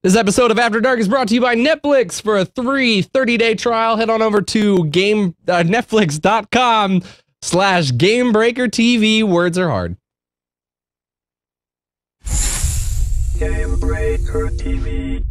This episode of After Dark is brought to you by Netflix. For a 30-day trial, head on over to netflix.com/Gamebreaker TV. Words are hard. Gamebreaker TV.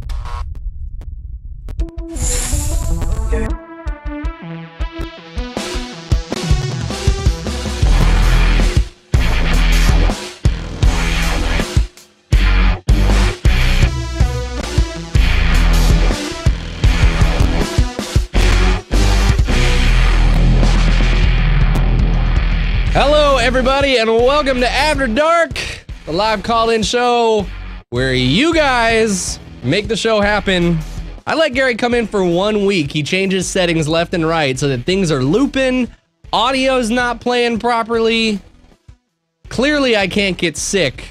Hello, everybody, and welcome to After Dark, the live call-in show where you guys make the show happen. I let Gary come in for 1 week. He changes settings left and right so that things are looping, audio's not playing properly. Clearly, I can't get sick,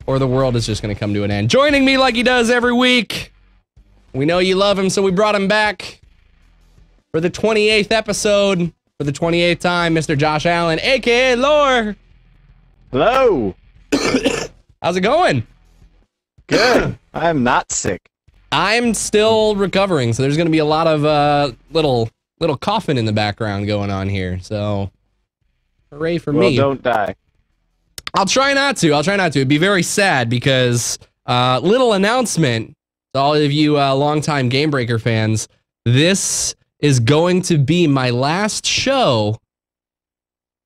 or the world is just going to come to an end. Joining me like he does every week, we know you love him, so we brought him back for the 28th episode. For the 28th time, Mr. Josh Allen, aka Lore. Hello. How's it going? Good. I'm not sick. I'm still recovering, so there's going to be a lot of little coughing in the background going on here. So, hooray for me! Well, don't die. I'll try not to. I'll try not to. It'd be very sad because little announcement to all of you longtime Gamebreaker fans. This is going to be my last show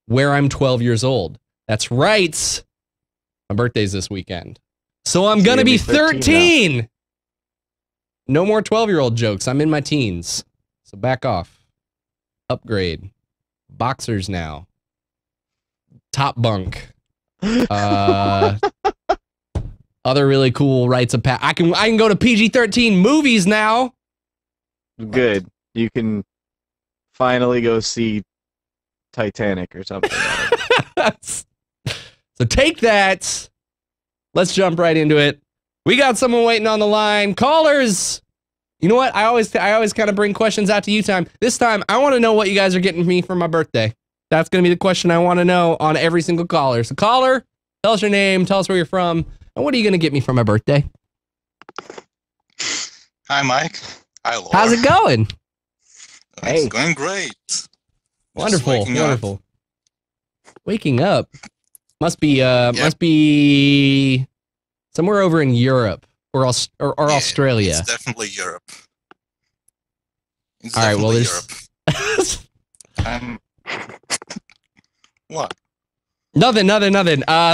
where I'm 12 years old. That's right. My birthday's this weekend. So I'm going to be 13. No more 12-year-old jokes. I'm in my teens. So back off. Upgrade. Boxers now. Top bunk. Other really cool rites of I can go to PG-13 movies now. Good. You can finally go see Titanic or something. So take that. Let's jump right into it. We got someone waiting on the line. Callers. You know what? I always kind of bring questions out to you time. This time, I want to know what you guys are getting me for my birthday. That's going to be the question I want to know on every single caller. So caller, tell us your name, tell us where you're from, and what are you going to get me for my birthday? Hi, Mike. Hi, Laura. How's it going? It's going great. Wonderful, wonderful. Waking up must be somewhere over in Europe or Australia. It's definitely Europe. It's all right, well, Europe. What? Nothing.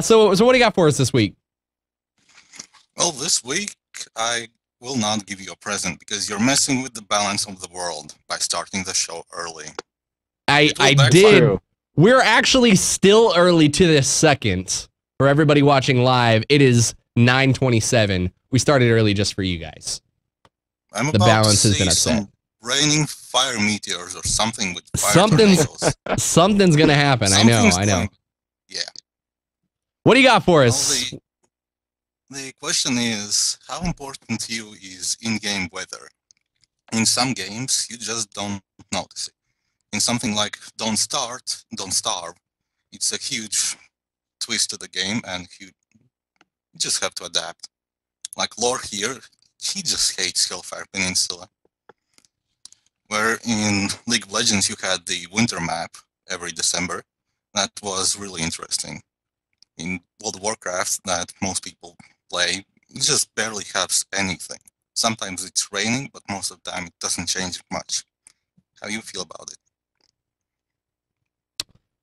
So what do you got for us this week? Well, this week I will not give you a present because you're messing with the balance of the world by starting the show early. I did. We're actually still early to this second. For everybody watching live, it is 9:27. We started early just for you guys. The balance has been upset. Raining fire meteors or something with fire tornadoes. Something's gonna happen. I know. Yeah. What do you got for us? The question is, how important to you is in-game weather? In some games, you just don't notice it. In something like Don't Starve, it's a huge twist to the game, and you just have to adapt. Like Lore here, he just hates Hellfire Peninsula. Where in League of Legends, you had the winter map every December. That was really interesting. In World of Warcraft, that most people play, it just barely has anything. Sometimes it's raining, but most of the time it doesn't change much. How do you feel about it?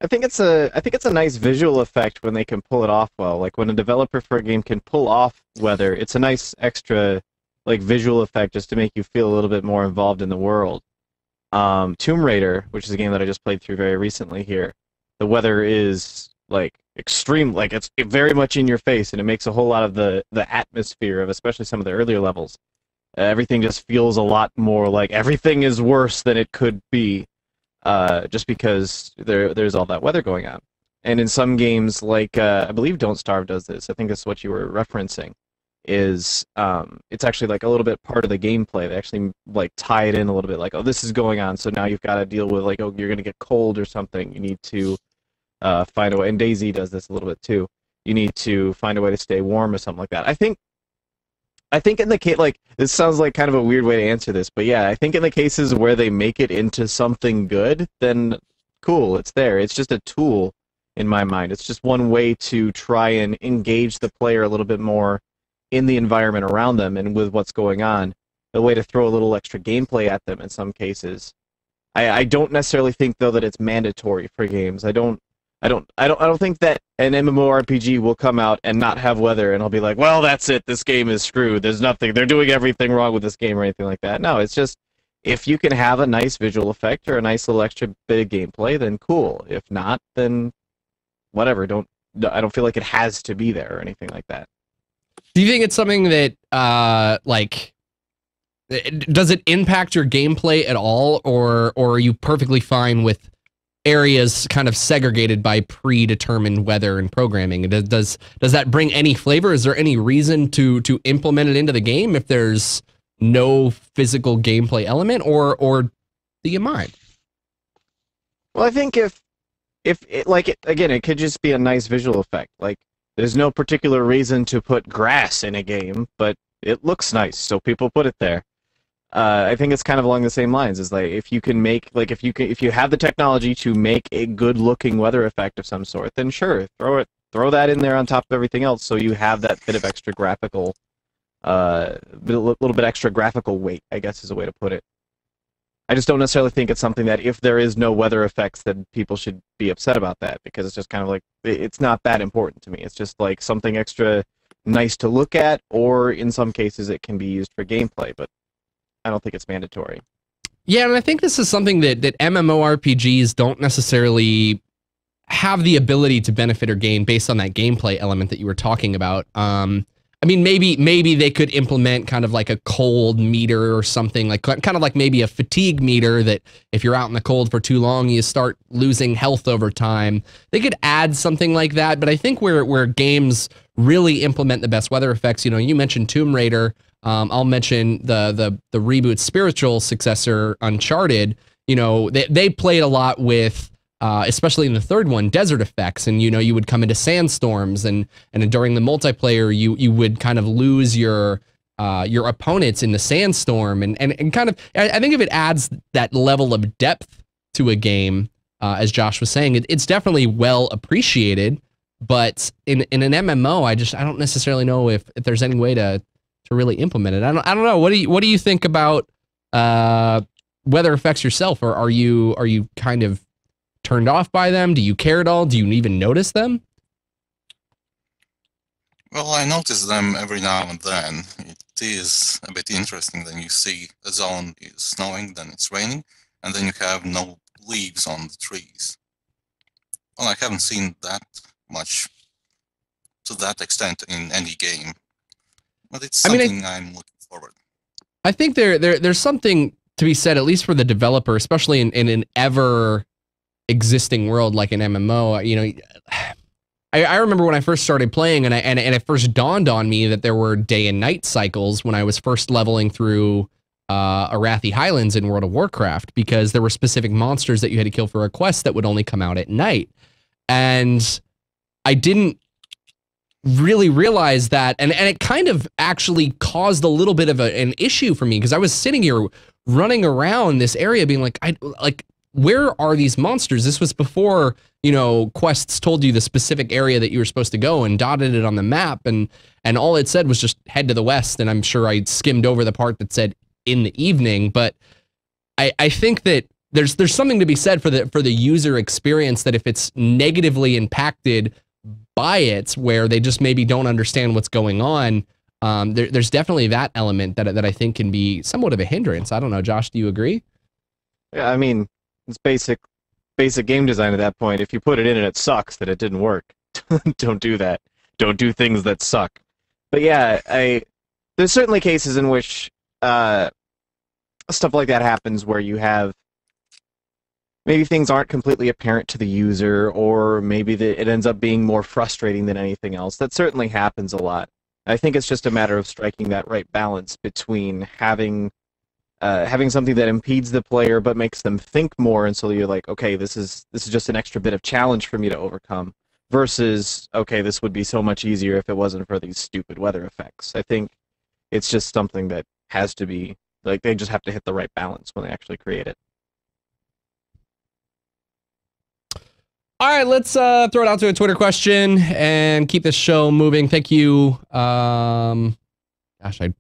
I think it's a nice visual effect when they can pull it off well. Like when a developer for a game can pull off weather, it's a nice extra like visual effect just to make you feel a little bit more involved in the world. Tomb Raider, which is a game that I just played through very recently here, the weather is like extreme, like it's very much in your face, and it makes a whole lot of the atmosphere of especially some of the earlier levels. Everything just feels a lot more like everything is worse than it could be, just because there's all that weather going on. And in some games, like I believe Don't Starve does this. I think that's what you were referencing. Is it's actually like a little bit part of the gameplay. They actually like tie it in a little bit, like, oh, this is going on, so now you've got to deal with like, oh, you're gonna get cold or something. You need to find a way. And DayZ does this a little bit too. You need to find a way to stay warm or something like that. I think I think in the case, like, this sounds like kind of a weird way to answer this, but yeah, I think in the cases where they make it into something good, then cool, it's there. It's just a tool in my mind. It's just one way to try and engage the player a little bit more in the environment around them and with what's going on. A way to throw a little extra gameplay at them in some cases. I don't necessarily think though that it's mandatory for games. I don't think that an MMORPG will come out and not have weather and I'll be like, well, that's it. This game is screwed. There's nothing. They're doing everything wrong with this game or anything like that. No, it's just if you can have a nice visual effect or a nice little extra bit of gameplay, then cool. If not, then whatever. I don't feel like it has to be there or anything like that. Do you think it's something that like does it impact your gameplay at all, or are you perfectly fine with areas kind of segregated by predetermined weather and programming? Does that bring any flavor? Is there any reason to implement it into the game if there's no physical gameplay element, or do you mind? Well, I think if it, like it, again, it could just be a nice visual effect. Like there's no particular reason to put grass in a game, but it looks nice, so people put it there. I think it's kind of along the same lines. Is like if you can make if you have the technology to make a good-looking weather effect of some sort, then sure, throw that in there on top of everything else, so you have that bit of extra graphical, little bit extra graphical weight, I guess is a way to put it. I just don't necessarily think it's something that if there is no weather effects, then people should be upset about that, because it's just kind of like it's not that important to me. It's just like something extra nice to look at, or in some cases it can be used for gameplay, but I don't think it's mandatory. Yeah, and I think this is something that MMORPGs don't necessarily have the ability to benefit or gain based on that gameplay element that you were talking about. I mean, maybe they could implement kind of like a cold meter or something, like kind of like maybe a fatigue meter that if you're out in the cold for too long, you start losing health over time. They could add something like that, but I think where games really implement the best weather effects, you know, you mentioned Tomb Raider. I'll mention the reboot spiritual successor, Uncharted. You know, they played a lot with, especially in the third one, desert effects, and you know, you would come into sandstorms, and during the multiplayer, you would kind of lose your opponents in the sandstorm, and kind of, I think if it adds that level of depth to a game, as Josh was saying, it's definitely well appreciated. But in an MMO, I don't necessarily know if there's any way to really implement it. I don't know. What do you think about weather effects yourself, or are you kind of turned off by them? Do you care at all? Do you even notice them? Well, I notice them every now and then. It is a bit interesting. Then you see a zone is snowing, then it's raining, and then you have no leaves on the trees. Well, I haven't seen that much to that extent in any game. But it's something I'm looking forward. I think there's something to be said, at least for the developer, especially in an ever existing world like an MMO. You know, I remember when I first started playing, and it first dawned on me that there were day and night cycles when I was first leveling through Arathi Highlands in World of Warcraft, because there were specific monsters that you had to kill for a quest that would only come out at night, and I didn't really realized that, and it kind of actually caused a little bit of an issue for me, because I was sitting here running around this area being like, where are these monsters? This was before, you know, quests told you the specific area that you were supposed to go and dotted it on the map, and all it said was just head to the west, and I'm sure I skimmed over the part that said in the evening. But I think that there's something to be said for the user experience, that if it's negatively impacted by it, where they just maybe don't understand what's going on, there's definitely that element that I think can be somewhat of a hindrance. I don't know, Josh, do you agree? Yeah, I mean, it's basic game design at that point. If you put it in and it sucks, that it didn't work. Don't do that. Don't do things that suck. But yeah, there's certainly cases in which stuff like that happens, where you have maybe things aren't completely apparent to the user, or maybe it ends up being more frustrating than anything else. That certainly happens a lot. I think it's just a matter of striking that right balance between having something that impedes the player but makes them think more, and so you're like, okay, this is just an extra bit of challenge for me to overcome, versus, okay, this would be so much easier if it wasn't for these stupid weather effects. I think It's just something that has to be, like, they just have to hit the right balance when they actually create it. All right, let's throw it out to a Twitter question and keep this show moving. Thank you. Gosh, I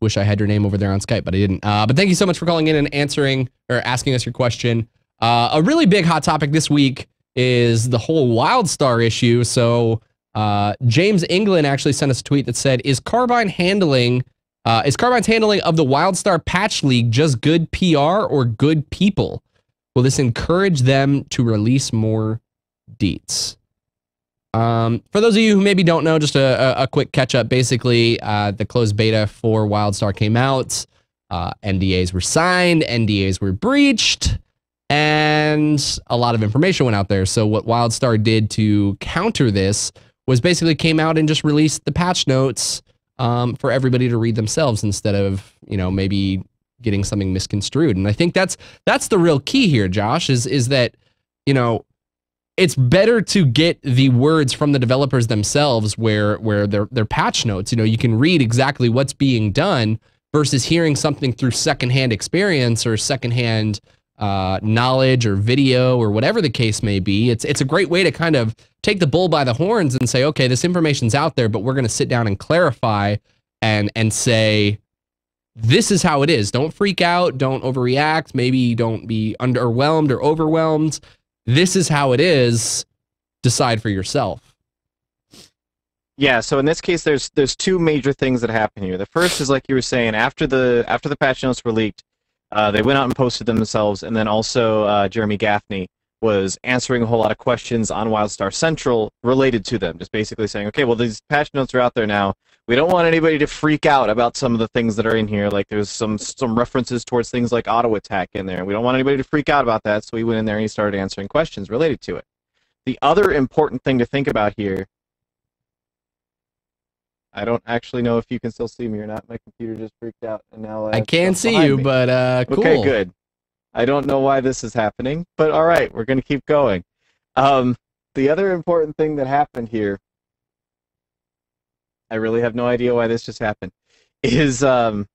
wish I had your name over there on Skype, but I didn't. But thank you so much for calling in and answering or asking us your question. A really big hot topic this week is the whole Wildstar issue. So James England actually sent us a tweet that said, is Carbine's handling of the Wildstar patch leak just good PR or good people? Will this encourage them to release more deets? For those of you who maybe don't know, just a quick catch up. Basically, the closed beta for Wildstar came out. NDAs were signed, NDAs were breached, and a lot of information went out there. So what Wildstar did to counter this was basically came out and just released the patch notes for everybody to read themselves instead of, you know, maybe getting something misconstrued. And I think that's the real key here, Josh, is that, you know, it's better to get the words from the developers themselves where their patch notes, you know, you can read exactly what's being done versus hearing something through secondhand experience or secondhand knowledge or video or whatever the case may be. It's a great way to kind of take the bull by the horns and say, okay, this information's out there, but we're going to sit down and clarify and say, this is how it is. Don't freak out. Don't overreact. Maybe don't be underwhelmed or overwhelmed. This is how it is. Decide for yourself. Yeah, so in this case, there's two major things that happen here. The first is, like you were saying, after the patch notes were leaked, they went out and posted them themselves, and then also Jeremy Gaffney was answering a whole lot of questions on Wildstar Central related to them, just basically saying, okay, well, these patch notes are out there now. We don't want anybody to freak out about some of the things that are in here. Like, there's some references towards things like auto attack in there. We don't want anybody to freak out about that, so he went in there and he started answering questions related to it. The other important thing to think about here, I don't actually know if you can still see me or not. My computer just freaked out, and now I can't see you, but cool. Okay, good. I don't know why this is happening, but all right, we're going to keep going. The other important thing that happened here, I really have no idea why this just happened, is, where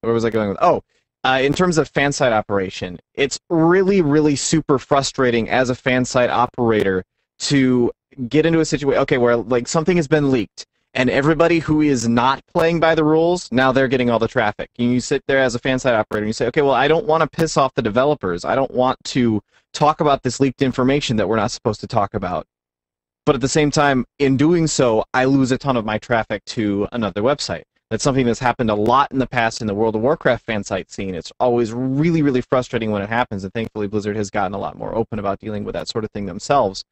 was I going with? Oh, in terms of fan site operation, it's really, really super frustrating as a fan site operator to get into a situation, okay, where like something has been leaked, and everybody who is not playing by the rules, now they're getting all the traffic. And you sit there as a fan site operator and you say, okay, well, I don't want to piss off the developers. I don't want to talk about this leaked information that we're not supposed to talk about. But at the same time, in doing so, I lose a ton of my traffic to another website. That's something that's happened a lot in the past in the World of Warcraft fan site scene. It's always really, really frustrating when it happens, and thankfully Blizzard has gotten a lot more open about dealing with that sort of thing themselves.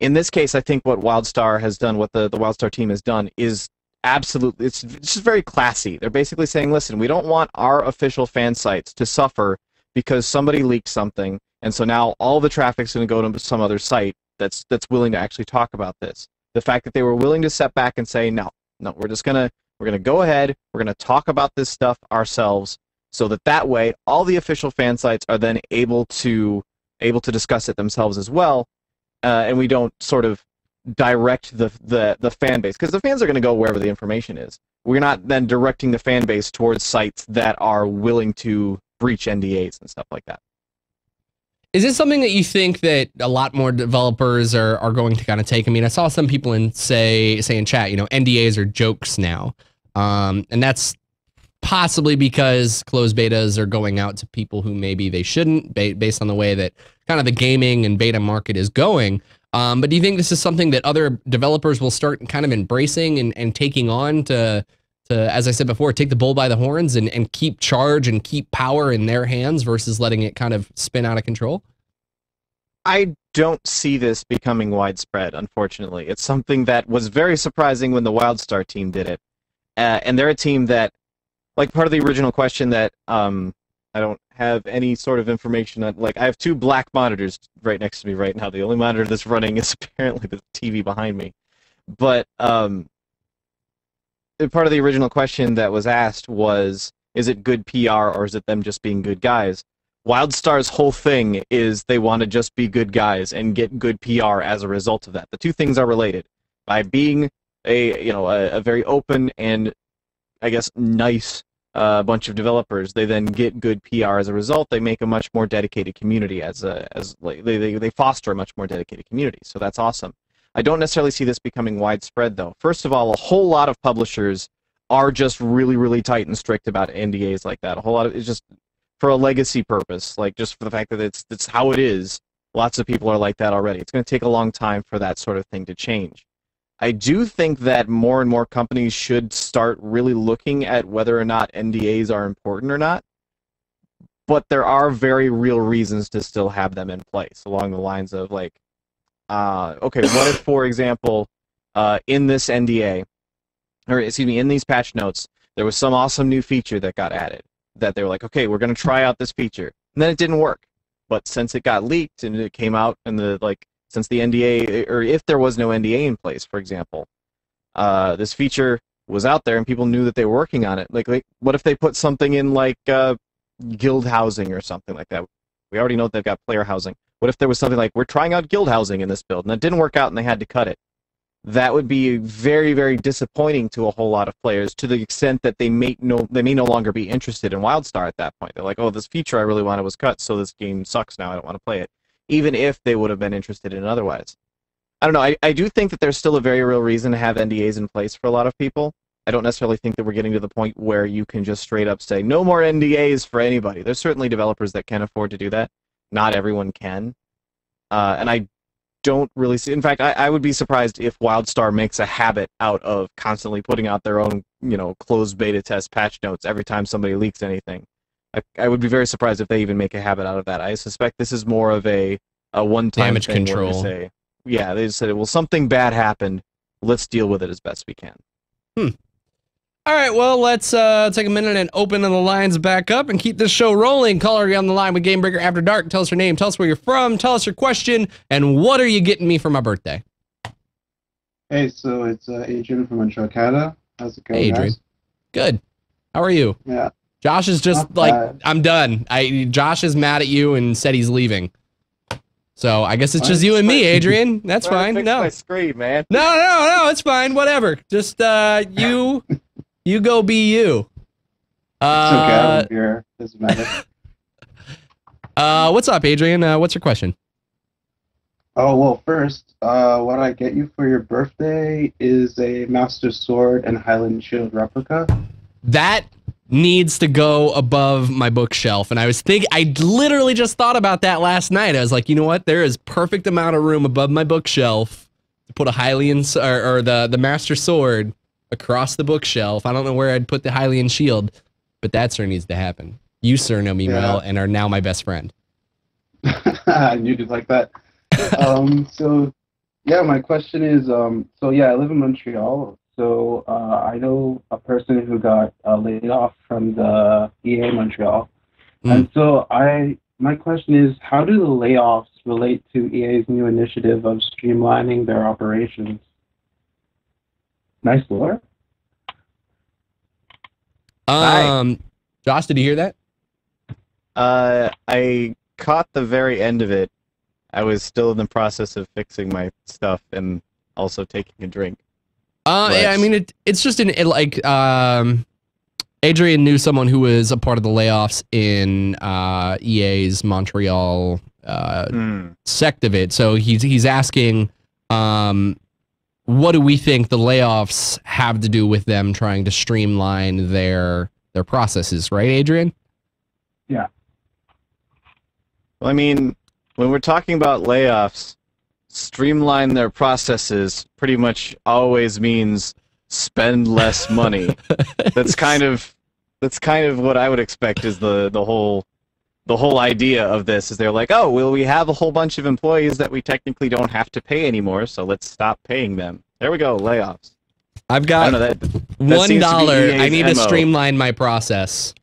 In this case, I think what Wildstar has done, what the Wildstar team has done, is absolutely, it's just very classy. They're basically saying, listen, we don't want our official fan sites to suffer because somebody leaked something, and so now all the traffic's going to go to some other site that's willing to actually talk about this. The fact that they were willing to step back and say, no, we're gonna go ahead, we're gonna talk about this stuff ourselves, so that way all the official fan sites are then able to discuss it themselves as well. And we don't sort of direct the fan base, because the fans are going to go wherever the information is. We're not then directing the fan base towards sites that are willing to breach NDAs and stuff like that. Is this something that you think that a lot more developers are going to kind of take? I mean, I saw some people say in chat, you know, NDAs are jokes now. And that's possibly because closed betas are going out to people who maybe they shouldn't, based on the way that kind of the gaming and beta market is going. But do you think this is something that other developers will start kind of embracing and taking on to, as I said before, take the bull by the horns and keep charge and keep power in their hands versus letting it kind of spin out of control? I don't see this becoming widespread, unfortunately. It's something that was very surprising when the Wildstar team did it. And they're a team that, like, part of the original question that I don't have any sort of information on, like, I have two black monitors right next to me right now. The only monitor that's running is apparently the TV behind me. But part of the original question that was asked was, is it good PR or is it them just being good guys? Wildstar's whole thing is they want to just be good guys and get good PR as a result of that. The two things are related. By being a very open and I guess, nice bunch of developers. They then get good PR as a result. They make a much more dedicated community they foster a much more dedicated community. So that's awesome. I don't necessarily see this becoming widespread, though. First of all, a whole lot of publishers are just really, really tight and strict about NDAs like that. A whole lot of it's just for a legacy purpose, like just for the fact that it's how it is. Lots of people are like that already. It's going to take a long time for that sort of thing to change. I do think that more and more companies should start really looking at whether or not NDAs are important or not. But there are very real reasons to still have them in place, along the lines of like, okay, what if, for example, in this NDA, or excuse me, in these patch notes, there was some awesome new feature that got added that they were like, okay, we're going to try out this feature, and then it didn't work. But since it got leaked and it came out in since the NDA, or if there was no NDA in place, for example, this feature was out there and people knew that they were working on it. Like what if they put something in like guild housing or something like that? We already know that they've got player housing. What if there was something like, we're trying out guild housing in this build, and that didn't work out and they had to cut it? That would be very, very disappointing to a whole lot of players, to the extent that they may no longer be interested in Wildstar at that point. They're like, oh, this feature I really wanted was cut, so this game sucks now, I don't want to play it. Even if they would have been interested in it otherwise. I don't know, I do think that there's still a very real reason to have NDAs in place for a lot of people. I don't necessarily think that we're getting to the point where you can just straight up say, no more NDAs for anybody. There's certainly developers that can afford to do that. Not everyone can. And I don't really see... In fact, I would be surprised if Wildstar makes a habit out of constantly putting out their own, closed beta test patch notes every time somebody leaks anything. I would be very surprised if they even make a habit out of that. I suspect this is more of a one-time damage thing control. Where they say, yeah, they just said, well, something bad happened. Let's deal with it as best we can. All right, well, let's take a minute and open the lines back up and keep this show rolling. Caller on the line with Gamebreaker After Dark. Tell us your name, tell us where you're from, tell us your question, and what are you getting me for my birthday? Hey, so it's Adrian from Montreal, Canada. How's it going, Hey, Adrian. guys? Good. How are you? Yeah. Josh is just Not like, bad. I'm done. Josh is mad at you and said he's leaving. So I guess it's just Fine. you and me, Adrian. That's fine. Fix No, my screen, man. no, it's fine. Whatever. Just you go be you. It's okay, I don't care. Doesn't matter. What's up, Adrian? What's your question? Oh, well, first, what I get you for your birthday is a Master Sword and Highland Shield replica. That needs to go above my bookshelf. And I literally just thought about that last night. I was like, you know what? There is perfect amount of room above my bookshelf to put a Hylian, or the Master Sword across the bookshelf. I don't know where I'd put the Hylian Shield, but that sure needs to happen. You, sir, know me well and are now my best friend. I knew you'd like that. So, yeah, my question is, I live in Montreal. So I know a person who got laid off from the EA Montreal. And so my question is, how do the layoffs relate to EA's new initiative of streamlining their operations? Nice lore. Josh, did you hear that? I caught the very end of it. I was still in the process of fixing my stuff and also taking a drink. Yeah, I mean, it's just Adrian knew someone who was a part of the layoffs in EA's Montreal sect of it. So he's asking, what do we think the layoffs have to do with them trying to streamline their processes, right, Adrian? Yeah. Well, I mean, when we're talking about layoffs, streamline their processes pretty much always means spend less money. That's kind of what I would expect is the whole idea of this. Is they're like, oh, well, we have a whole bunch of employees that we technically don't have to pay anymore, so let's stop paying them. There we go, layoffs. I've got $1. I need to streamline my process.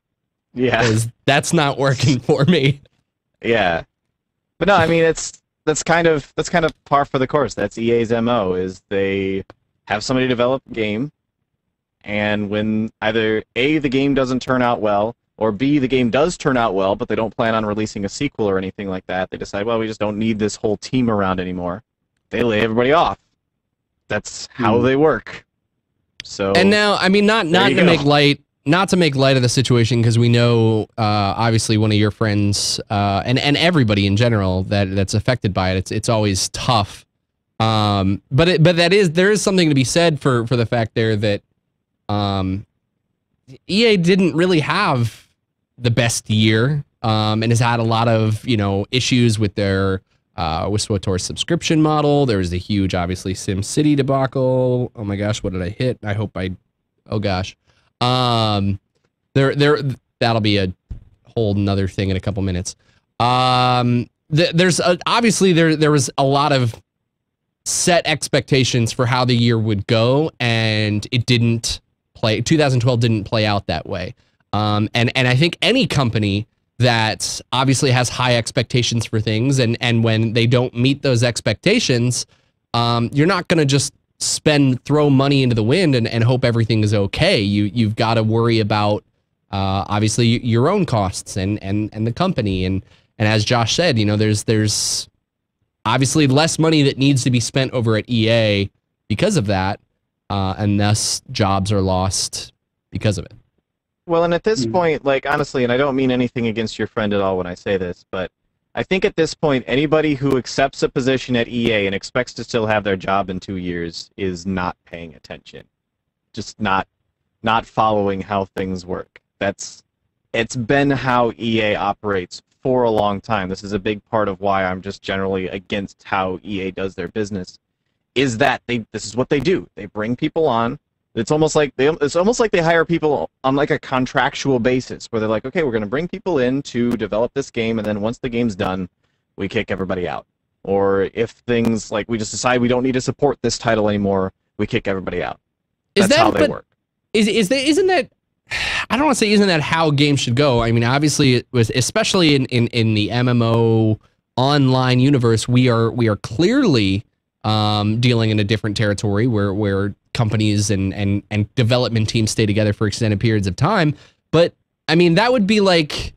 Yeah, that's not working for me. Yeah, but no, I mean that's kind of par for the course. That's EA's MO, is they have somebody develop a game, and when either A, the game doesn't turn out well, or B, the game does turn out well, but they don't plan on releasing a sequel or anything like that, they decide, well, we just don't need this whole team around anymore. They lay everybody off. That's how they work. So and now, I mean, not to make light of the situation, because we know obviously one of your friends and everybody in general that's affected by it. It's always tough. But there is something to be said for the fact there that EA didn't really have the best year, and has had a lot of issues with their Whistletour subscription model. There was the huge, obviously, SimCity debacle. Oh my gosh, what did I hit? I hope oh gosh. That'll be a whole nother thing in a couple minutes. There's obviously there was a lot of set expectations for how the year would go, and it didn't play. 2012 didn't play out that way. And I think any company that obviously has high expectations for things, and when they don't meet those expectations, you're not going to just throw money into the wind and hope everything is okay. You've got to worry about obviously your own costs and the company, and as Josh said, there's obviously less money that needs to be spent over at EA because of that, and thus jobs are lost because of it. Well, and at this point, like, honestly, and I don't mean anything against your friend at all when I say this, but I think at this point, anybody who accepts a position at EA and expects to still have their job in 2 years is not paying attention. Just not following how things work. It's been how EA operates for a long time. This is a big part of why I'm just generally against how EA does their business, is that this is what they do. They bring people on. It's almost like they hire people on like a contractual basis, where they're like, okay, we're going to bring people in to develop this game, and then once the game's done, we kick everybody out. Or if things like we just decide we don't need to support this title anymore, we kick everybody out. That's how they work. Isn't that? I don't want to say isn't that how games should go. I mean, obviously, it was, especially in the MMO online universe, we are clearly dealing in a different territory where companies and development teams stay together for extended periods of time. But I mean, that would be like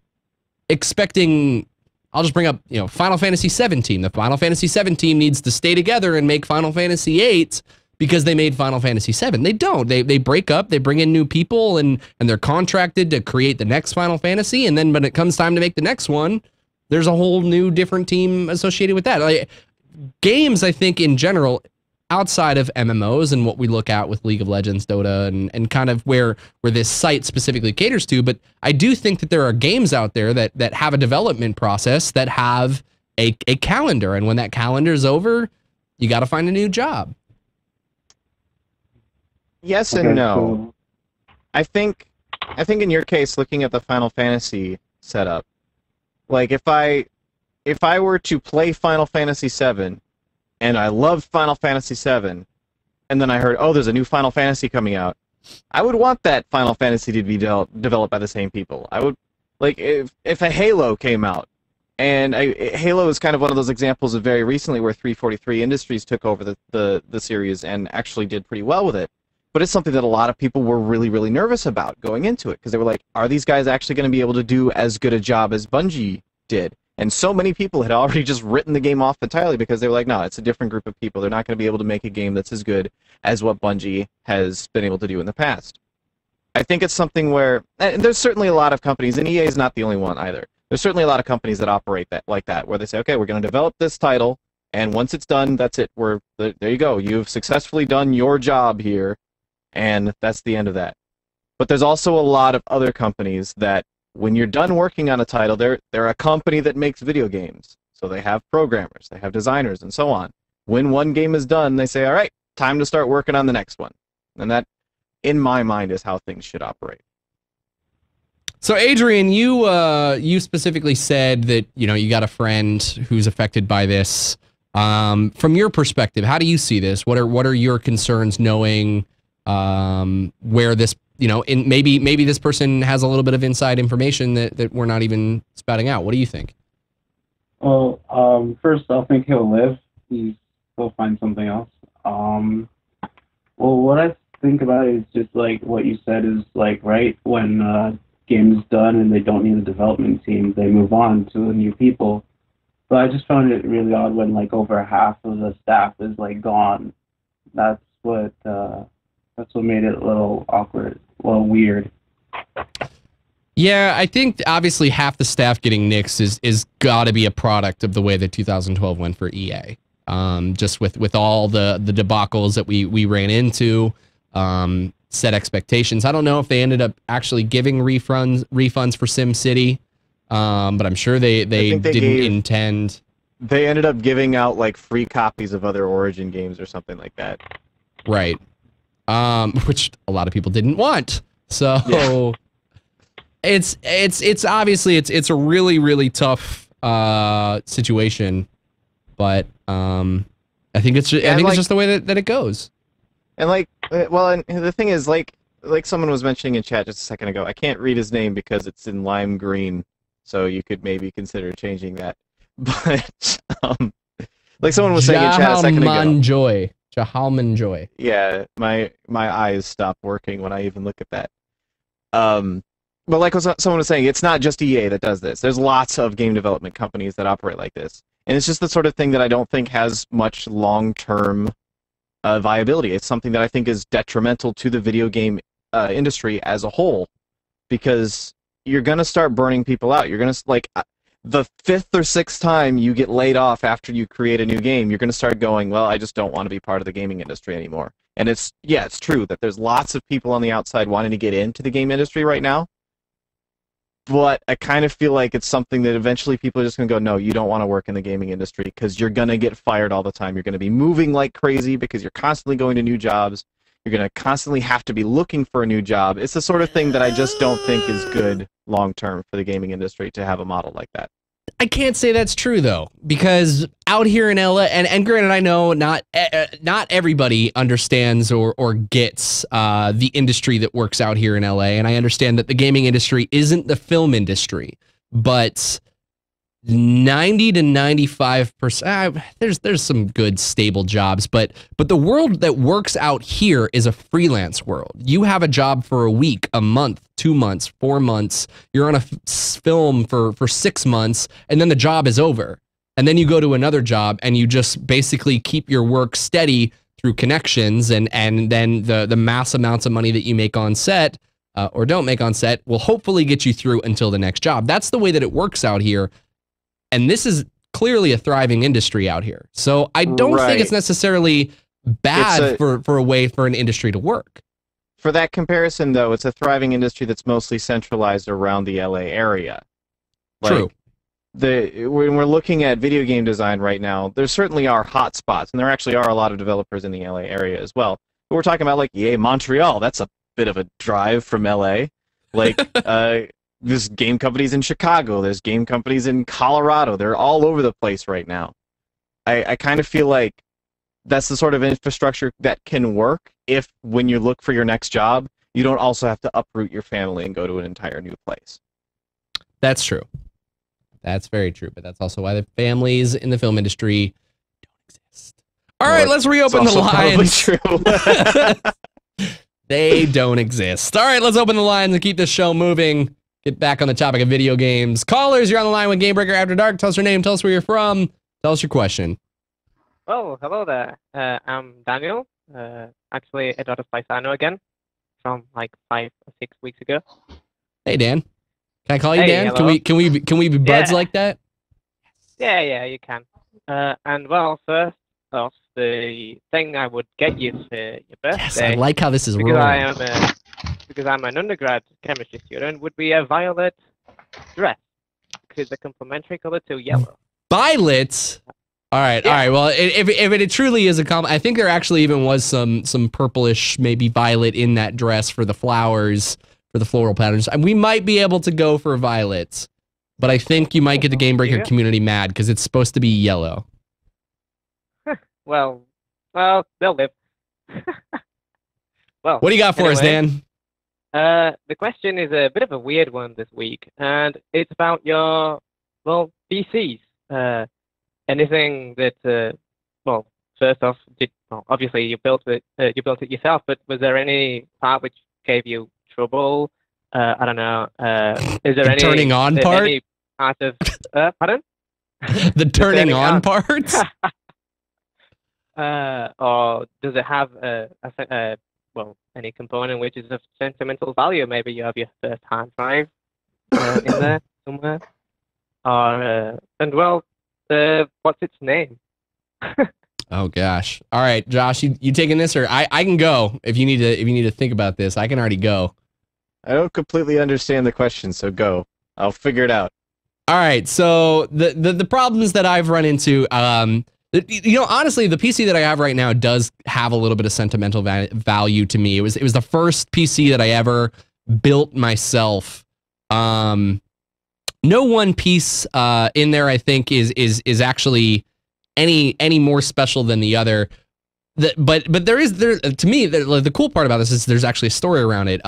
expecting, I'll just bring up, Final Fantasy VII team. The Final Fantasy VII team needs to stay together and make Final Fantasy VIII because they made Final Fantasy VII. They don't. They break up, they bring in new people, and they're contracted to create the next Final Fantasy, and then when it comes time to make the next one, there's a whole new different team associated with that. Like, games, I think, in general, outside of MMOs and what we look at with League of Legends, Dota, and kind of where this site specifically caters to, but I do think that there are games out there that have a development process, that have a calendar, and when that calendar is over, you got to find a new job. Yes and no. I think in your case, looking at the Final Fantasy setup, like if I were to play Final Fantasy VII, and I loved Final Fantasy VII, and then I heard, oh, there's a new Final Fantasy coming out, I would want that Final Fantasy to be developed by the same people. I would, like, if a Halo came out, and Halo is kind of one of those examples of very recently where 343 Industries took over the series and actually did pretty well with it. But it's something that a lot of people were really, really nervous about going into it, because they were like, are these guys actually going to be able to do as good a job as Bungie did? And so many people had already just written the game off entirely because they were like, no, it's a different group of people. They're not going to be able to make a game that's as good as what Bungie has been able to do in the past. I think it's something where, and there's certainly a lot of companies, and EA is not the only one either. There's certainly a lot of companies that operate like that, where they say, okay, we're going to develop this title, and once it's done, that's it. There you go. You've successfully done your job here, and that's the end of that. But there's also a lot of other companies that, when you're done working on a title, they're a company that makes video games. So they have programmers, they have designers, and so on. When one game is done, they say, all right, time to start working on the next one. And that, in my mind, is how things should operate. So, Adrian, you specifically said that, you got a friend who's affected by this. From your perspective, how do you see this? What are your concerns, knowing where this, maybe this person has a little bit of inside information that we're not even spouting out? What do you think? Well, first, I'll think he'll live. He'll find something else. Well, what I think about it is just like what you said is like, right, when game is done and they don't need a development team, they move on to new people. But I just found it really odd when like over half of the staff is like gone. That's what That's what made it a little awkward, a little weird. Yeah, I think obviously half the staff getting nixed is got to be a product of the way that 2012 went for EA. Just with all the debacles that we ran into, set expectations. I don't know if they ended up actually giving refunds for SimCity, but I'm sure they didn't intend. They ended up giving out like free copies of other Origin games or something like that. Right. Which a lot of people didn't want. So yeah. It's obviously it's a really tough situation, but I think it's just the way that it goes. And like, well, and the thing is, like someone was mentioning in chat just a second ago, I can't read his name because it's in lime green, so you could maybe consider changing that. But like someone was saying in chat a second ago. Jahalman Joy. Yeah, my eyes stop working when I even look at that. But like someone was saying, it's not just EA that does this. There's lots of game development companies that operate like this. And it's just the sort of thing that I don't think has much long-term viability. It's something that I think is detrimental to the video game industry as a whole, because you're going to start burning people out. You're going to, like, the 5th or 6th time you get laid off after you create a new game, you're going to start going, well, I just don't want to be part of the gaming industry anymore. And it's true that there's lots of people on the outside wanting to get into the game industry right now. But I kind of feel like it's something that eventually people are just going to go, no, you don't want to work in the gaming industry because you're going to get fired all the time. You're going to be moving like crazy because you're constantly going to new jobs. You're going to constantly have to be looking for a new job. It's the sort of thing that I just don't think is good long-term for the gaming industry to have a model like that. I can't say that's true, though, because out here in LA, and granted, I know not everybody understands or gets the industry that works out here in LA, and I understand that the gaming industry isn't the film industry, but 90 to 95%, there's some good stable jobs, but the world that works out here is a freelance world. You have a job for a week, a month, 2 months, 4 months. You're on a film for 6 months, and then the job is over. And then you go to another job, and you just basically keep your work steady through connections, and then the mass amounts of money that you make on set or don't make on set will hopefully get you through until the next job. That's the way that it works out here. And this is clearly a thriving industry out here. So I don't think it's necessarily bad for a way for an industry to work. For that comparison, though, it's a thriving industry that's mostly centralized around the LA area. Like, true. When we're looking at video game design right now, there certainly are hot spots, and there actually are a lot of developers in the LA area as well. But we're talking about like EA Montreal. That's a bit of a drive from LA. Like, there's game companies in Chicago. There's game companies in Colorado. They're all over the place right now. I kind of feel like that's the sort of infrastructure that can work if, when you look for your next job, you don't also have to uproot your family and go to an entire new place. That's true. That's very true. But that's also why the families in the film industry don't exist. All right, let's reopen the lines. True. They don't exist. All right, let's open the lines and keep this show moving. Get back on the topic of video games. Callers, you're on the line with Gamebreaker After Dark. Tell us your name. Tell us where you're from. Tell us your question. Oh, hello there. I'm Daniel. Actually, a daughter Paisano again, from like 5 or 6 weeks ago. Hey, Dan. Can I call you Dan? Hello. Can we be buds like that? Yeah, you can. And well, first off, the thing I would get you for your birthday. Yes, I like how this is rolling. Because I'm an undergrad chemistry student, would be a violet dress, because the complementary color to yellow. Violet. All right. Well, if it truly is a compliment, I think there actually even was some purplish, maybe violet in that dress for the flowers, for the floral patterns. And we might be able to go for violet, but I think you might get the Gamebreaker community mad because it's supposed to be yellow. Well, they'll live. Well, what do you got for us, Dan? The question is a bit of a weird one this week, and it's about your PCs. Anything that first off, obviously you built it yourself, but was there any part which gave you trouble? I don't know. Is there any turning on part? Any part of pardon? The turning on part? Or does it have any component which is of sentimental value. Maybe you have your first hard drive in there somewhere, or and well, what's its name? Oh gosh. All right, Josh, you taking this, or I can go if you need to think about this. I can already go. I don't completely understand the question, so go. I'll figure it out. All right. So the problems that I've run into, you know, honestly, the PC that I have right now does have a little bit of sentimental value to me. It was the first PC that I ever built myself. No one piece in there, I think, is actually any more special than the other. But there to me the cool part about this is there's actually a story around it.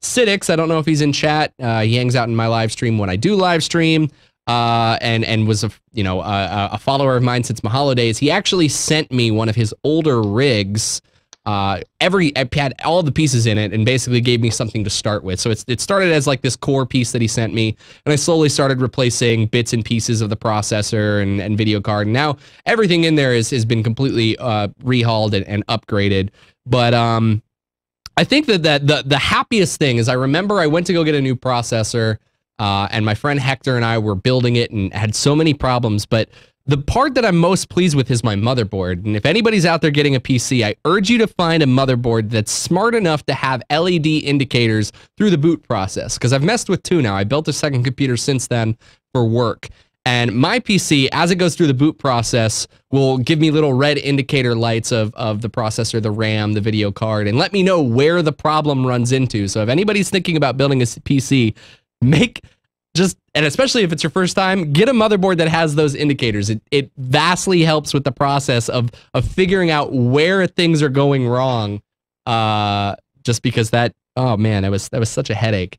Sidix, I don't know if he's in chat. He hangs out in my live stream when I do live stream. And was a follower of mine since Mahalo days. He actually sent me one of his older rigs. It had all the pieces in it and basically gave me something to start with. So it started as like this core piece that he sent me, and I slowly started replacing bits and pieces of the processor and video card. And now everything in there has been completely rehauled and upgraded. But I think that the happiest thing is I remember I went to go get a new processor. And my friend Hector and I were building it and had so many problems. But the part that I'm most pleased with is my motherboard. And if anybody's out there getting a PC, I urge you to find a motherboard that's smart enough to have LED indicators through the boot process. Because I've messed with two now. I built a second computer since then for work. And my PC, as it goes through the boot process, will give me little red indicator lights of the processor, the RAM, the video card, and let me know where the problem runs into. So if anybody's thinking about building a PC, and especially if it's your first time, get a motherboard that has those indicators. It vastly helps with the process of figuring out where things are going wrong. Just because oh man, that was such a headache.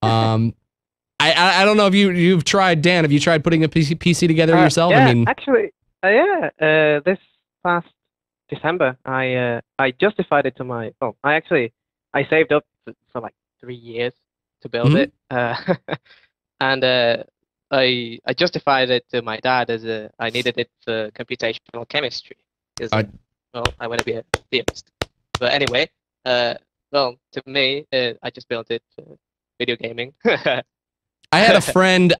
I don't know if you've tried, Dan. Have you tried putting a PC together yourself? Yeah, I mean, actually, this past December, I justified it to my. Oh, I saved up for like 3 years to build it, and I justified it to my dad as I needed it for computational chemistry. Because, I want to be a theorist. But anyway, well, to me, I just built it for video gaming. I had a friend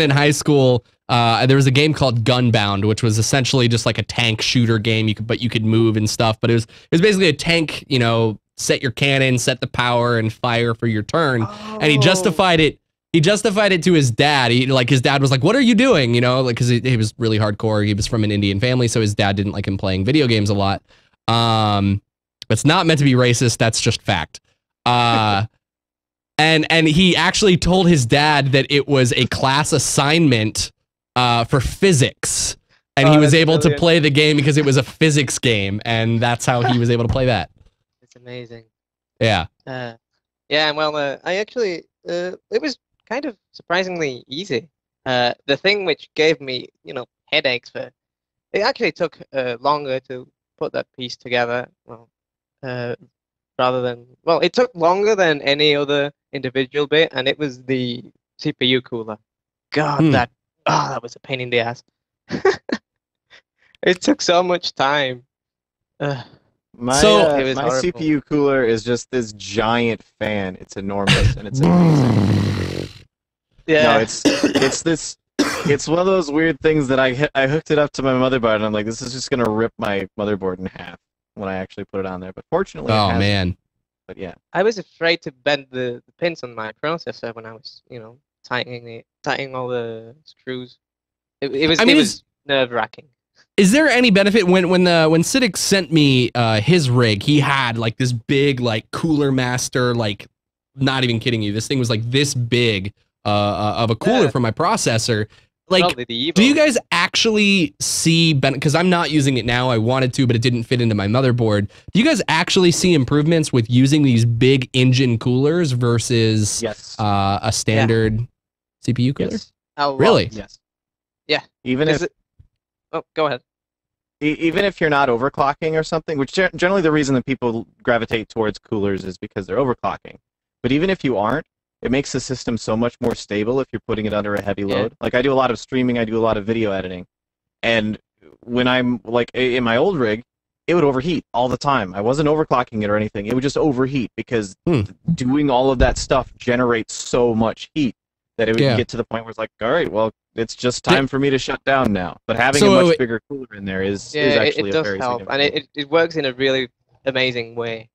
in high school. There was a game called Gunbound, which was essentially just like a tank shooter game. You could move and stuff, but it was basically a tank. You know, set your cannon, set the power, and fire for your turn. Oh. And he justified it. He justified it to his dad. His dad was like, "What are you doing?" You know, like because he was really hardcore. He was from an Indian family, so his dad didn't like him playing video games a lot. It's not meant to be racist. That's just fact. And he actually told his dad that it was a class assignment for physics, and he was able to play the game because it was a physics game, and that's how he was able to play that. It's amazing. Yeah. Yeah. Well, I actually it was kind of surprisingly easy. The thing which gave me, headaches it actually took longer to put that piece together. Well, it took longer than any other individual bit, and it was the CPU cooler. God, that was a pain in the ass. It took so much time. My CPU cooler is just this giant fan. It's enormous and it's amazing. Yeah. No, it's one of those weird things that I hooked it up to my motherboard and I'm like, this is just gonna rip my motherboard in half when I actually put it on there. But fortunately, it hasn't. Man. But yeah. I was afraid to bend the pins on my processor when I was, tightening all the screws. It was nerve-wracking. Is there any benefit when Siddiq sent me his rig? He had like this big like cooler master, like not even kidding you. This thing was like this big of a cooler for my processor. Like, do you guys actually see because I'm not using it now. I wanted to, but it didn't fit into my motherboard. Do you guys actually see improvements with using these big engine coolers versus a standard CPU cooler? Yes. Really? Yes. Yeah. Go ahead. Even if you're not overclocking or something, which generally the reason that people gravitate towards coolers is because they're overclocking. But even if you aren't, it makes the system so much more stable if you're putting it under a heavy load. Like I do a lot of streaming, I do a lot of video editing. And when I'm like in my old rig, it would overheat all the time. I wasn't overclocking it or anything. It would just overheat because doing all of that stuff generates so much heat that it would get to the point where it's like, all right, well, it's just time for me to shut down now. But having a much bigger cooler in there is actually it does a very help, and it works in a really amazing way.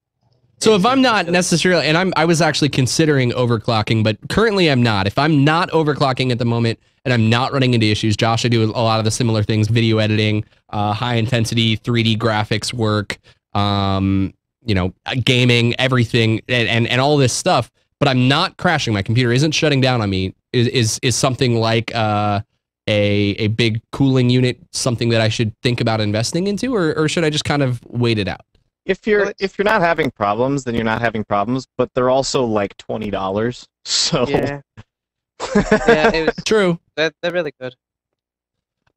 So if I'm not necessarily, and I was actually considering overclocking, but currently I'm not. If I'm not overclocking at the moment and I'm not running into issues, Josh, I do a lot of the similar things: video editing, high intensity 3D graphics work, you know, gaming, everything, and all this stuff. But I'm not crashing. My computer isn't shutting down on me. Is something like a big cooling unit something that I should think about investing into, or should I just kind of wait it out? If you're not having problems, then you're not having problems. But they're also like $20. So yeah, it was true. They're really good.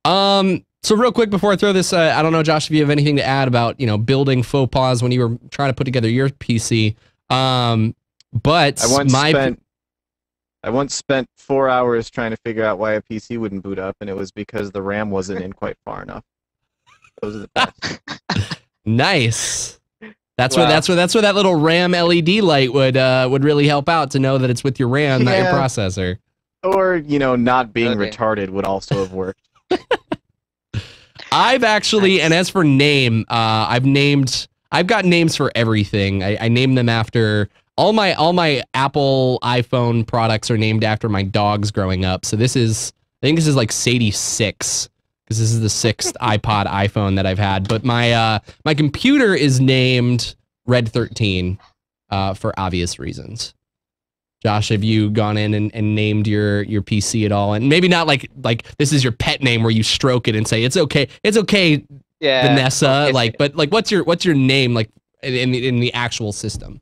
So real quick before I throw this, I don't know, Josh, if you have anything to add about building faux pas when you were trying to put together your PC. But I once spent 4 hours trying to figure out why a PC wouldn't boot up, and it was because the RAM wasn't in quite far enough. Those are the best. Nice. That's where that little RAM LED light would really help out to know that it's with your RAM, not your processor. Or not being retarded would also have worked. I've actually, and as for name, I've got names for everything. I name them after all my Apple iPhone products are named after my dogs growing up. So I think this is like Sadie 6, because this is the 6th iPod iPhone that I've had. But my computer is named Red 13 for obvious reasons. Josh, have you gone in and named your PC at all? And maybe not like this is your pet name where you stroke it and say it's okay, Vanessa. But what's your name like in the actual system?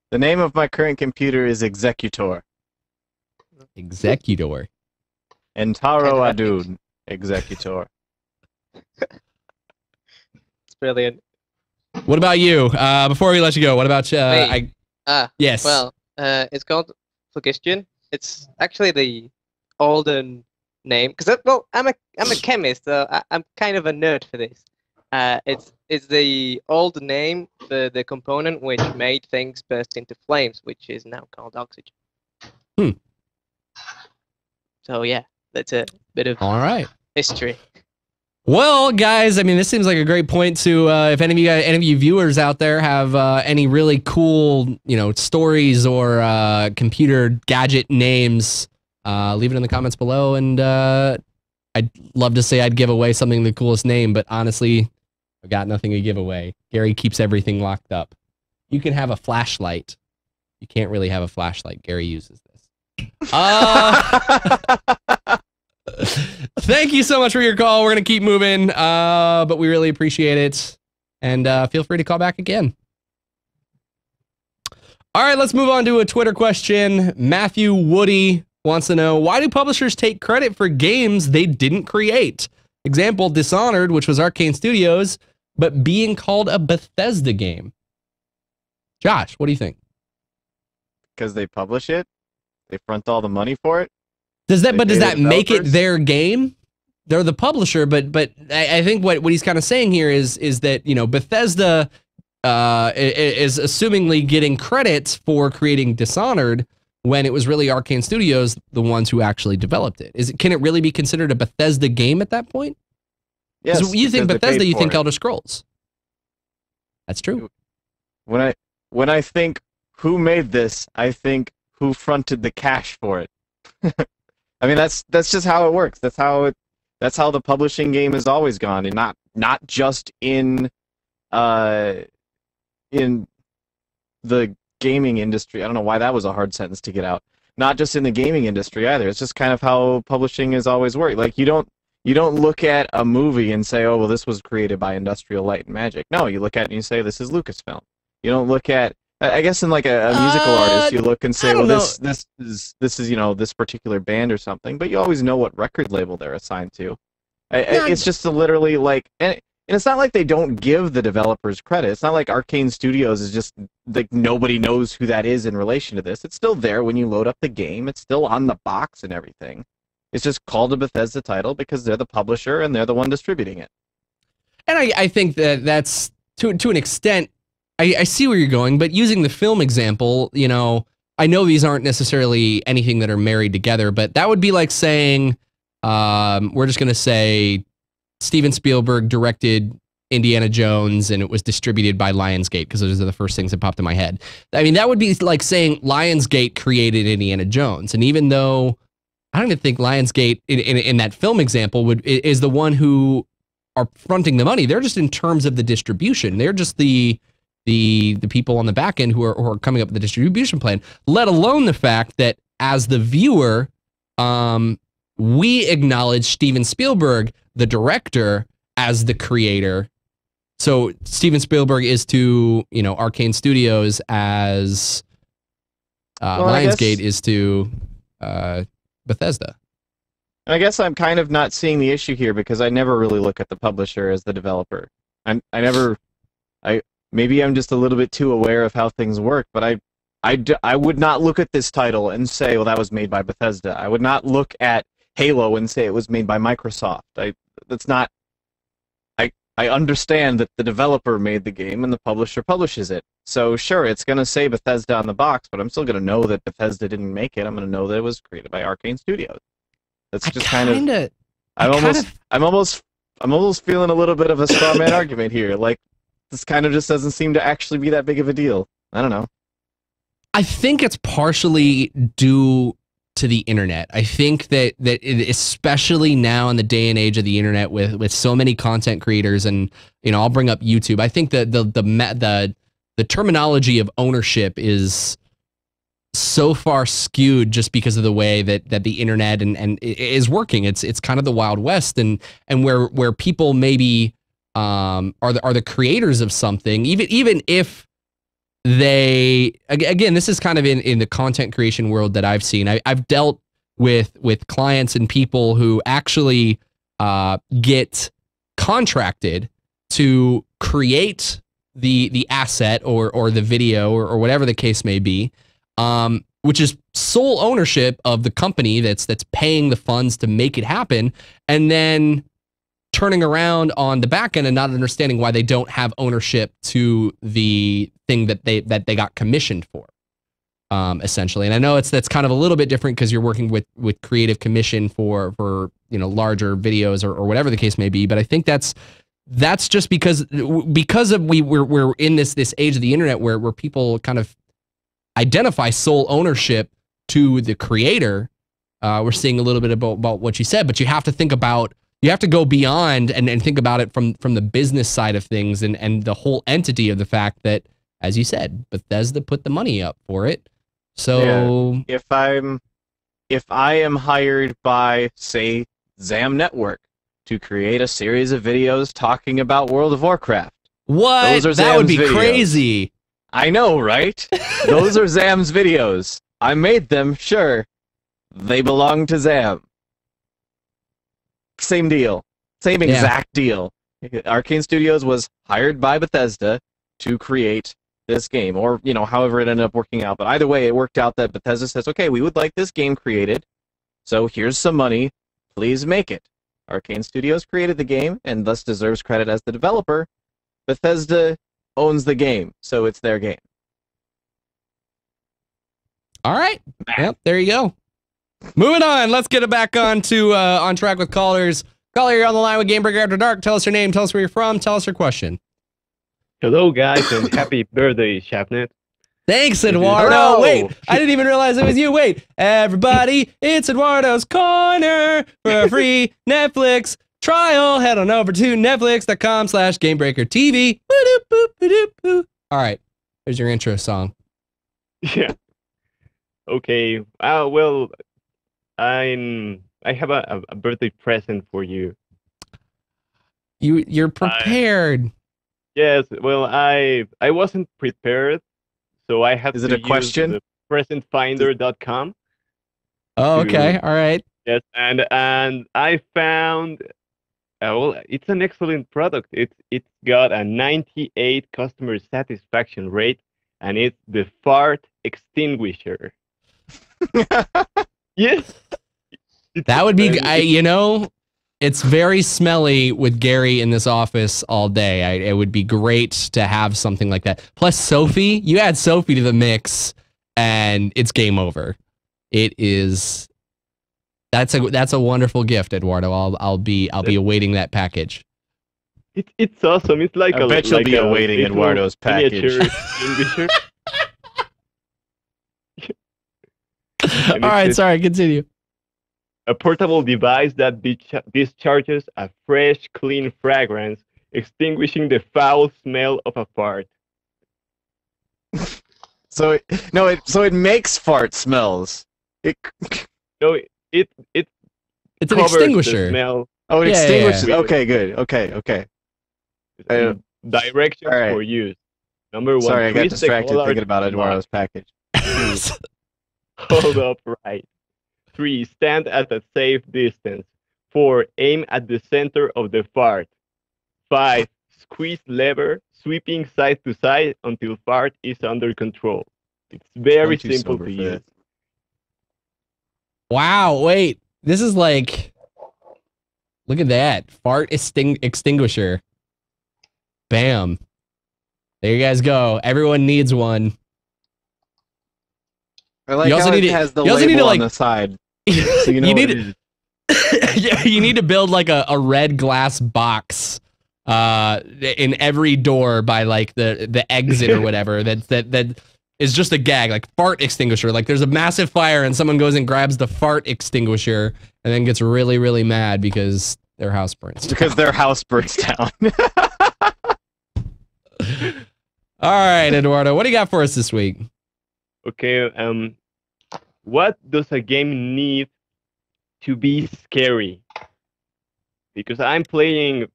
The name of my current computer is Executor. Executor. Entaro Adun. Executor. It's brilliant. What about you? Before we let you go, what about Me? Yes. Well, it's called Phlogiston. It's actually the older name because I'm a chemist, so I'm kind of a nerd for this. It's the old name for the component which made things burst into flames, which is now called oxygen. So yeah, that's a bit of history. Well, guys, I mean, this seems like a great point to if any of you viewers out there have any really cool stories or computer gadget names, leave it in the comments below, and I'd love to say I'd give away something the coolest name, but honestly, I've got nothing to give away. Gary keeps everything locked up. You can have a flashlight. You can't really have a flashlight. Gary uses this. Thank you so much for your call. We're going to keep moving, but we really appreciate it. And feel free to call back again. All right, let's move on to a Twitter question. Matthew Woody wants to know, why do publishers take credit for games they didn't create? Example, Dishonored, which was Arkane Studios, but being called a Bethesda game. Josh, what do you think? Because they publish it? They front all the money for it? Does that make it their game? They're the publisher, but I think what he's kind of saying here is that Bethesda is assumingly getting credits for creating Dishonored when it was really Arkane Studios the ones who actually developed it. Can it really be considered a Bethesda game at that point? Yes. You think Bethesda, you think Elder Scrolls. That's true. When I think who made this, I think who fronted the cash for it. I mean, that's just how it works. That's how the publishing game has always gone, and not just in the gaming industry. I don't know why that was a hard sentence to get out. Not just in the gaming industry either. It's just kind of how publishing has always worked. Like you don't look at a movie and say, oh well, this was created by Industrial Light and Magic. No, you look at it and you say this is Lucasfilm. You don't look at, I guess in like a musical artist, you look and say, well, this is this particular band or something, but you always know what record label they're assigned to. It's just literally like, and it's not like they don't give the developers credit. It's not like Arkane Studios is just like nobody knows who that is in relation to this. It's still there when you load up the game. It's still on the box and everything. It's just called a Bethesda title because they're the publisher and they're the one distributing it. And I think that that's to an extent. I see where you're going, but using the film example, you know, I know these aren't necessarily anything that are married together, but that would be like saying, we're just going to say Steven Spielberg directed Indiana Jones and it was distributed by Lionsgate, because those are the first things that popped in my head. I mean, that would be like saying Lionsgate created Indiana Jones. And even though I don't even think Lionsgate in that film example is the one who are fronting the money, they're just in terms of the distribution. They're just the people on the back end who are coming up with the distribution plan, let alone the fact that as the viewer, we acknowledge Steven Spielberg, the director, as the creator. So Steven Spielberg is to, you know, Arkane Studios as Lionsgate is to Bethesda. I guess I'm kind of not seeing the issue here because I never really look at the publisher as the developer. Maybe I'm just a little bit too aware of how things work, but I would not look at this title and say, well, that was made by Bethesda. I would not look at Halo and say it was made by Microsoft. I understand that the developer made the game and the publisher publishes it. So sure, it's going to say Bethesda on the box, but I'm still going to know that Bethesda didn't make it. I'm going to know that it was created by Arkane Studios. That's just I'm almost feeling a little bit of a straw man argument here. Like, this kind of just doesn't seem to actually be that big of a deal. I don't know. I think it's partially due to the internet. I think that especially now in the day and age of the internet with so many content creators, and you know, I'll bring up YouTube. I think that the terminology of ownership is so far skewed just because of the way that the internet and is working. It's kind of the Wild West, and where people maybe are the creators of something, even if they, again, this is kind of in the content creation world that I've seen. I've dealt with clients and people who actually get contracted to create the asset or the video or whatever the case may be, which is sole ownership of the company that's paying the funds to make it happen, and then turning around on the back end and not understanding why they don't have ownership to the thing that they got commissioned for, essentially. And I know that's kind of a little bit different because you're working with creative commission for you know, larger videos or whatever the case may be. But I think that's just because of we're in this age of the internet where people kind of identify sole ownership to the creator. We're seeing a little bit about what you said, but you have to think about. You have to go beyond and think about it from the business side of things and the whole entity of the fact that, as you said, Bethesda put the money up for it. So yeah. If I am hired by, say, Zam Network to create a series of videos talking about World of Warcraft, what? Those are that would be videos. Crazy. I know, right? Those are Zam's videos. I made them, sure. They belong to Zam. Same deal. Same exact deal. Arkane Studios was hired by Bethesda to create this game, or, you know, however it ended up working out. But either way, it worked out that Bethesda says, okay, we would like this game created, so here's some money, please make it. Arkane Studios created the game, and thus deserves credit as the developer. Bethesda owns the game, so it's their game. All right. Yep, there you go. Moving on, let's get it back on track with callers. Caller, you're on the line with Gamebreaker After Dark. Tell us your name, tell us where you're from, tell us your question. Hello, guys, and happy birthday, Chapnet. Thanks, Eduardo. Hello. Wait, I didn't even realize it was you. Wait, everybody, it's Eduardo's Corner for a free Netflix trial. Head on over to netflix.com/GamebreakerTV. All right, here's your intro song. Yeah. Okay. Well, I have a birthday present for you. You're prepared. Yes. Well, I wasn't prepared, so I have Is to it a use question? the presentfinder.com. Oh, okay. All right. Yes, and I found well, it's an excellent product. It's got a 98 customer satisfaction rate, and it's the fart extinguisher. Yes. That would be, you know, It's very smelly with Gary in this office all day. It would be great to have something like that. Plus Sophie, you add Sophie to the mix and it's game over. It is that's a wonderful gift, Eduardo. I'll be awaiting that package. It's awesome. It's like I bet you'll be awaiting Eduardo's package. All right, sorry, continue. A portable device that discharges a fresh, clean fragrance, extinguishing the foul smell of a fart. So it makes fart smells. It's an extinguisher. Smell. Oh, it extinguishes. Yeah. Okay, good. Okay. Directions for use. Number 1. Sorry, I got distracted thinking about Eduardo's package. Hold up right. 3. Stand at a safe distance. 4. Aim at the center of the fart. 5. Squeeze lever, sweeping side to side until fart is under control. It's very simple to use. Wow, wait. This is like... Look at that. Fart extinguisher. Bam. There you guys go. Everyone needs one. I like how it has the label on the side. So you know you need to build like a red glass box in every door by like the exit or whatever that is just a gag, like fart extinguisher. Like there's a massive fire and someone goes and grabs the fart extinguisher and then gets really, really mad because their house burns down. Because their house burns down. All right, Eduardo, what do you got for us this week? Okay, what does a game need to be scary? Because I'm playing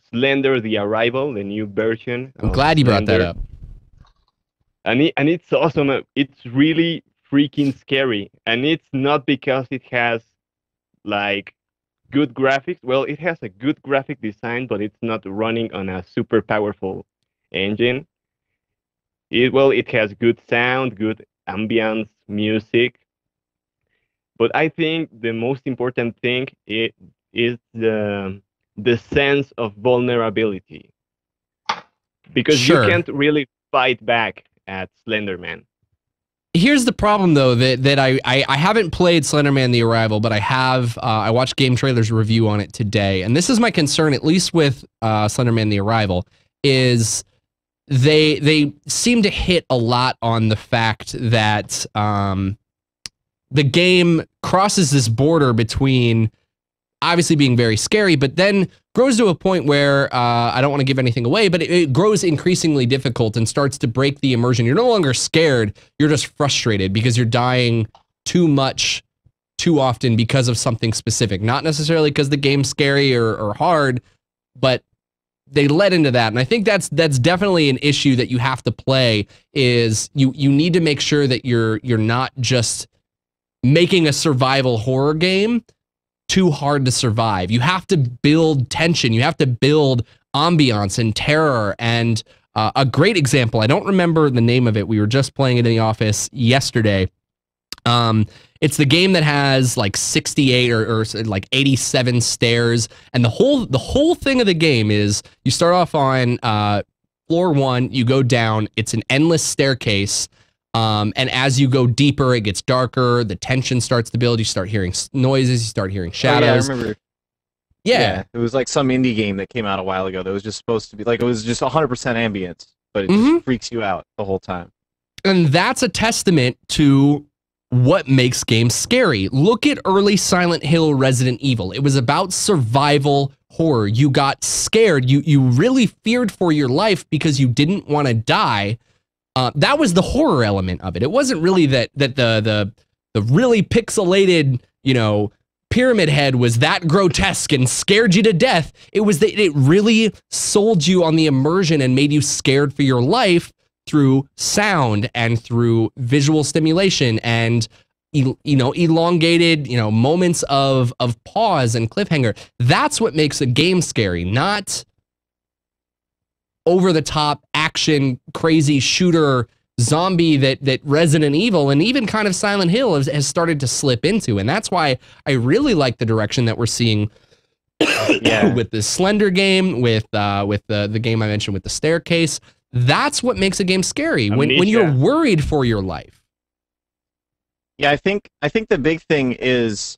Slender: The Arrival, the new version. I'm glad you brought that up. And it's awesome. It's really freaking scary. And it's not because it has like good graphics. Well, it has a good graphic design, but it's not running on a super powerful engine. It has good sound, good ambience, music. But I think the most important thing is the sense of vulnerability. Because you can't really fight back at Slenderman. Here's the problem, though, that I haven't played Slenderman: The Arrival, but I have. I watched Game Trailer's review on it today, and this is my concern, at least with Slenderman: The Arrival, is they seem to hit a lot on the fact that the game crosses this border between obviously being very scary, but then grows to a point where I don't want to give anything away, but it grows increasingly difficult and starts to break the immersion. You're no longer scared. You're just frustrated because you're dying too much, too often because of something specific. Not necessarily because the game's scary or hard, but they led into that. And I think that's definitely an issue that you have to play, is you need to make sure that you're not just making a survival horror game too hard to survive. You have to build tension. You have to build ambiance and terror. And a great example, I don't remember the name of it. We were just playing it in the office yesterday. It's the game that has like 68 or like 87 stairs. And the whole thing of the game is you start off on floor 1, you go down, it's an endless staircase. And as you go deeper, it gets darker. The tension starts to build. You start hearing noises. You start hearing shadows. Oh, yeah, I remember. Yeah. It was like some indie game that came out a while ago that was just supposed to be like, it was just 100% ambience, but it just freaks you out the whole time. And that's a testament to what makes games scary. Look at early Silent Hill, Resident Evil. It was about survival horror. You got scared. You really feared for your life because you didn't want to die. That was the horror element of it. It wasn't really that the really pixelated, pyramid head was that grotesque and scared you to death. It was that it really sold you on the immersion and made you scared for your life through sound and through visual stimulation and elongated, moments of pause and cliffhanger. That's what makes a game scary, not over the top action, crazy shooter zombie that Resident Evil and even kind of Silent Hill has started to slip into. And that's why I really like the direction that we're seeing Yeah. with the Slender game, with the game I mentioned with the staircase. That's what makes a game scary when you're Amnesia. worried for your life. Yeah, I think the big thing is,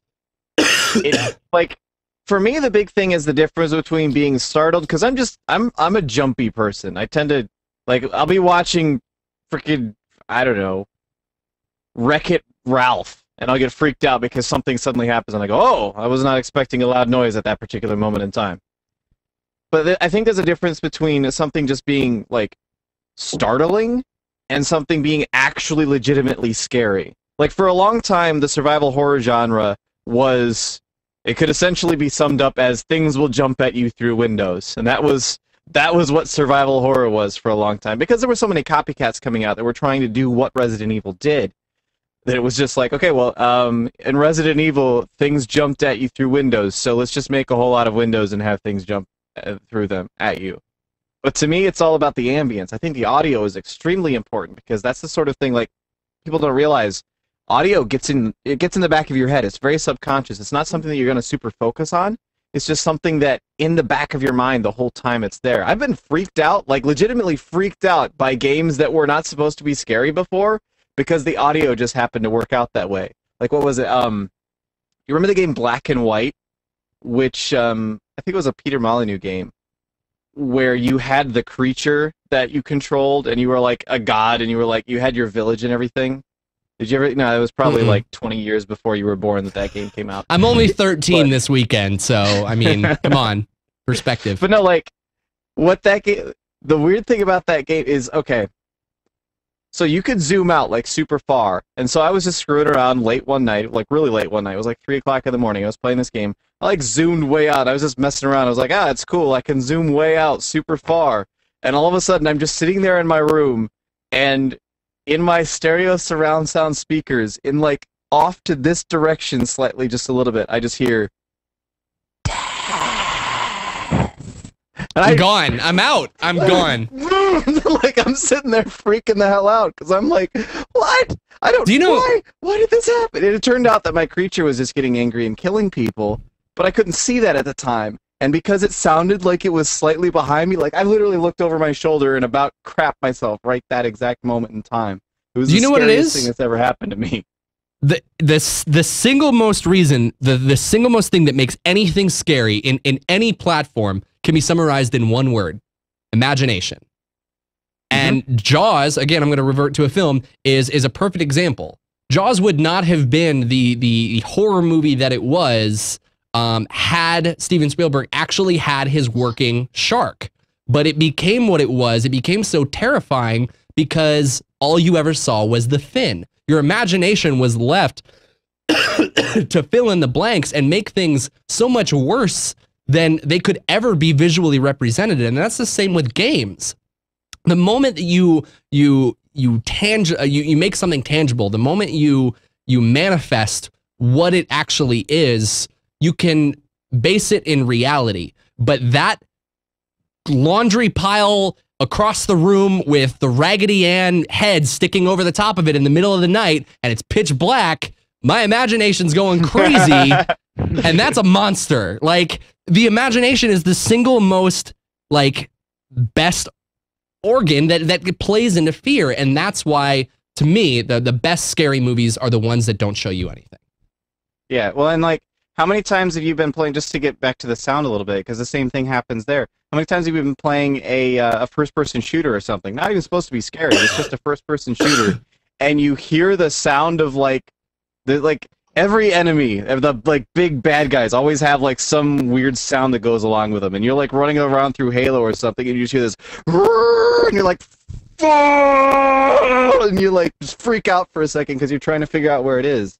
like, for me, the big thing is the difference between being startled, because I'm a jumpy person. I tend to, like, I'll be watching freaking, I don't know, Wreck-It Ralph, and I'll get freaked out because something suddenly happens, and I go, oh, I was not expecting a loud noise at that particular moment in time. But I think there's a difference between something just being, like, startling and something being actually legitimately scary. Like, for a long time, the survival horror genre was, it could essentially be summed up as things will jump at you through windows. And that was what survival horror was for a long time, because there were so many copycats coming out that were trying to do what Resident Evil did, that it was just like, okay, well, in Resident Evil, things jumped at you through windows, so let's just make a whole lot of windows and have things jump through them at you. But to me, it's all about the ambience. I think the audio is extremely important, because that's the sort of thing, like, people don't realize. Audio gets in the back of your head. It's very subconscious. It's not something that you're going to super focus on. It's just something that in the back of your mind the whole time it's there. I've been freaked out, like legitimately freaked out, by games that were not supposed to be scary before, because the audio just happened to work out that way. Like, what was it? You remember the game Black and White, which I think it was a Peter Molyneux game, where you had the creature that you controlled, and you were like a god, and you were like, you had your village and everything. Did you ever? No, it was probably like 20 years before you were born that game came out. I'm only 13 this weekend, so I mean, come on, perspective. But no, like, what that game? The weird thing about that game is, okay, so you could zoom out like super far, and so I was just screwing around late one night, like really late one night. It was like 3 o'clock in the morning. I was playing this game. I like zoomed way out. I was just messing around. I was like, ah, it's cool. I can zoom way out super far, and all of a sudden, I'm just sitting there in my room, and in my stereo surround sound speakers, in like off to this direction slightly, just a little bit, I just hear I'm gone. I'm out. I'm gone. Like, I'm sitting there freaking the hell out, because I'm like, what? I don't. Do you know why did this happen? And it turned out that my creature was just getting angry and killing people, but I couldn't see that at the time. And because it sounded like it was slightly behind me, like, I literally looked over my shoulder and about crapped myself right that exact moment in time. It was Do you know what it is? thing that's ever happened to me. The single most reason, the single most thing that makes anything scary in any platform can be summarized in one word: imagination. And Jaws, again, I'm going to revert to a film, is a perfect example. Jaws would not have been the horror movie that it was had Steven Spielberg actually had his working shark. But it became what it was. It became so terrifying because all you ever saw was the fin. Your imagination was left to fill in the blanks and make things so much worse than they could ever be visually represented. And that's the same with games. The moment that you make something tangible, the moment you manifest what it actually is, you can base it in reality. But that laundry pile across the room with the Raggedy Ann head sticking over the top of it in the middle of the night, and it's pitch black, my imagination's going crazy, and that's a monster. Like, the imagination is the single most, like, best organ that plays into fear, and that's why, to me, the best scary movies are the ones that don't show you anything. Yeah, well, and like, how many times have you been playing, just to get back to the sound a little bit, because the same thing happens there. How many times have you been playing a first-person shooter or something? Not even supposed to be scary, it's just a first-person shooter, and you hear the sound of, like, every enemy, the, like, big bad guys always have, like, some weird sound that goes along with them, and you're, like, running around through Halo or something, and you just hear this, and you're like, and you, like, just freak out for a second because you're trying to figure out where it is.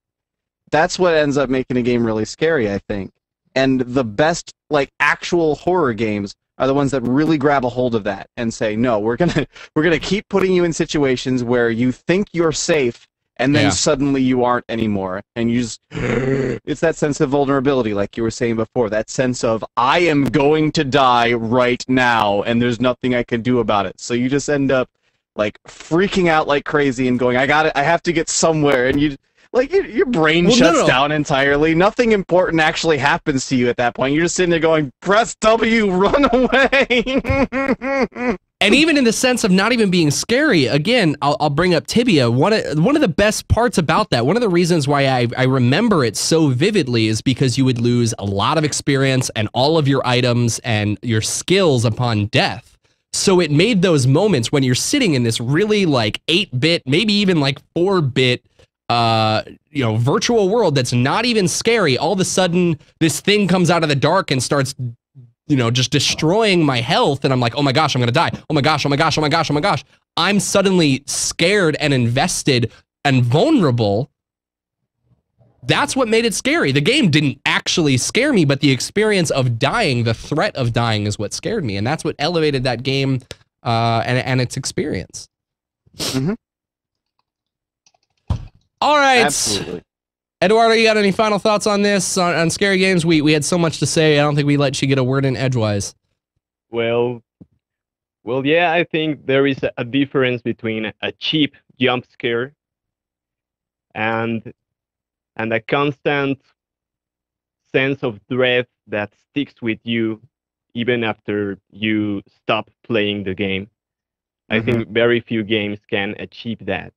That's what ends up making a game really scary, I think. And the best, like, actual horror games are the ones that really grab a hold of that and say, no, we're gonna keep putting you in situations where you think you're safe, and then suddenly you aren't anymore. And you just, it's that sense of vulnerability, like you were saying before, that sense of, I am going to die right now, and there's nothing I can do about it. So you just end up like freaking out like crazy and going, I have to get somewhere, and you like your brain shuts down entirely. Nothing important actually happens to you at that point. You're just sitting there going, press W, run away. And even in the sense of not even being scary, again, I'll bring up Tibia. One of the best parts about that, one of the reasons why I remember it so vividly is because you would lose a lot of experience and all of your items and your skills upon death. So it made those moments when you're sitting in this really like 8-bit, maybe even like 4-bit, virtual world that's not even scary. All of a sudden, this thing comes out of the dark and starts, just destroying my health. And I'm like, oh my gosh, I'm going to die. Oh my gosh, oh my gosh, oh my gosh, oh my gosh. I'm suddenly scared and invested and vulnerable. That's what made it scary. The game didn't actually scare me, but the experience of dying, the threat of dying is what scared me. And that's what elevated that game and its experience. Mm-hmm. All right. Absolutely. Eduardo, you got any final thoughts on this, on scary games? We had so much to say. I don't think we let you get a word in edgewise. Well, yeah, I think there is a difference between a cheap jump scare and a constant sense of dread that sticks with you even after you stop playing the game. I think very few games can achieve that.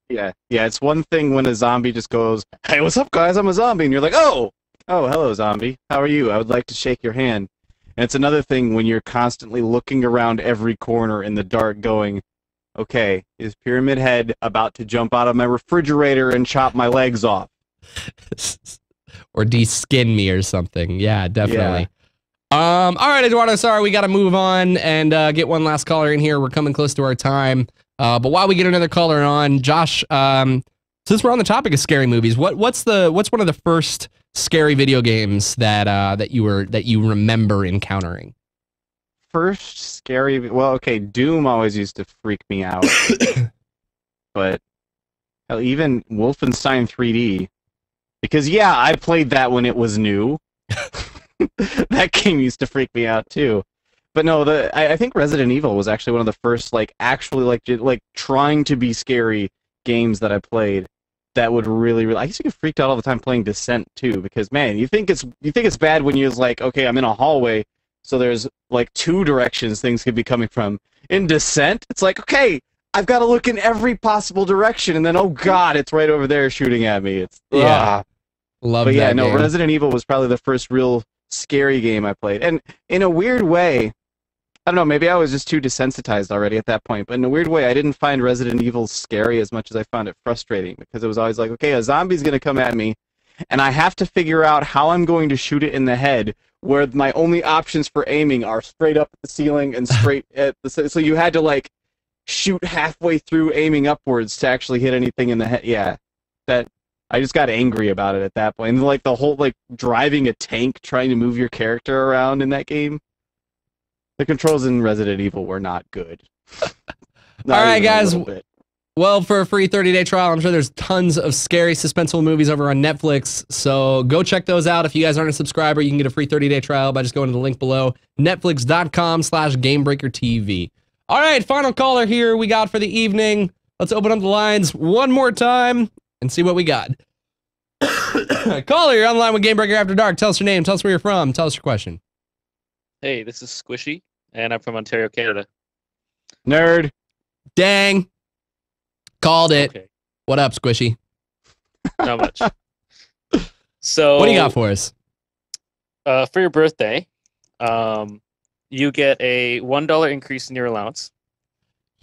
Yeah, it's one thing when a zombie just goes, hey, what's up, guys? I'm a zombie. And you're like, oh, hello, zombie. How are you? I would like to shake your hand. And it's another thing when you're constantly looking around every corner in the dark going, okay, is Pyramid Head about to jump out of my refrigerator and chop my legs off? Or de-skin me or something. Yeah, definitely. Yeah. All right, Eduardo, sorry, we got to move on and get one last caller in here. We're coming close to our time. But while we get another caller on, Josh, since we're on the topic of scary movies, what's one of the first scary video games that you remember encountering? First scary, well, okay, Doom always used to freak me out. But hell, even Wolfenstein 3D, because yeah, I played that when it was new. That game used to freak me out too. But no, I think Resident Evil was actually one of the first actually trying to be scary games that I played. That would really I used to get freaked out all the time playing Descent too, because man, you think it's bad when you're like, okay, I'm in a hallway, so there's like 2 directions things could be coming from. In Descent, it's like, okay, I've got to look in every possible direction, and then oh god, it's right over there shooting at me. It's love. But yeah, that no, game. Resident Evil was probably the first real scary game I played, and in a weird way, I don't know, maybe I was just too desensitized already at that point, but in a weird way, I didn't find Resident Evil scary as much as I found it frustrating, because it was always like, okay, a zombie's going to come at me, and I have to figure out how I'm going to shoot it in the head, where my only options for aiming are straight up at the ceiling and straight at the... So you had to, shoot halfway through aiming upwards to actually hit anything in the head. Yeah, that... I just got angry about it at that point. And, the whole, driving a tank, trying to move your character around in that game. The controls in Resident Evil were not good. All right, guys. Well, for a free 30-day trial, I'm sure there's tons of scary, suspenseful movies over on Netflix. So go check those out. If you guys aren't a subscriber, you can get a free 30-day trial by just going to the link below, netflix.com/GamebreakerTV. All right, final caller here we got for the evening. Let's open up the lines one more time and see what we got. Caller, you're on the line with Gamebreaker After Dark. Tell us your name. Tell us where you're from. Tell us your question. Hey, this is Squishy, and I'm from Ontario, Canada. Nerd. Dang. Called it. Okay. What up, Squishy? Not much. So, what do you got for us? For your birthday, you get a $1 increase in your allowance.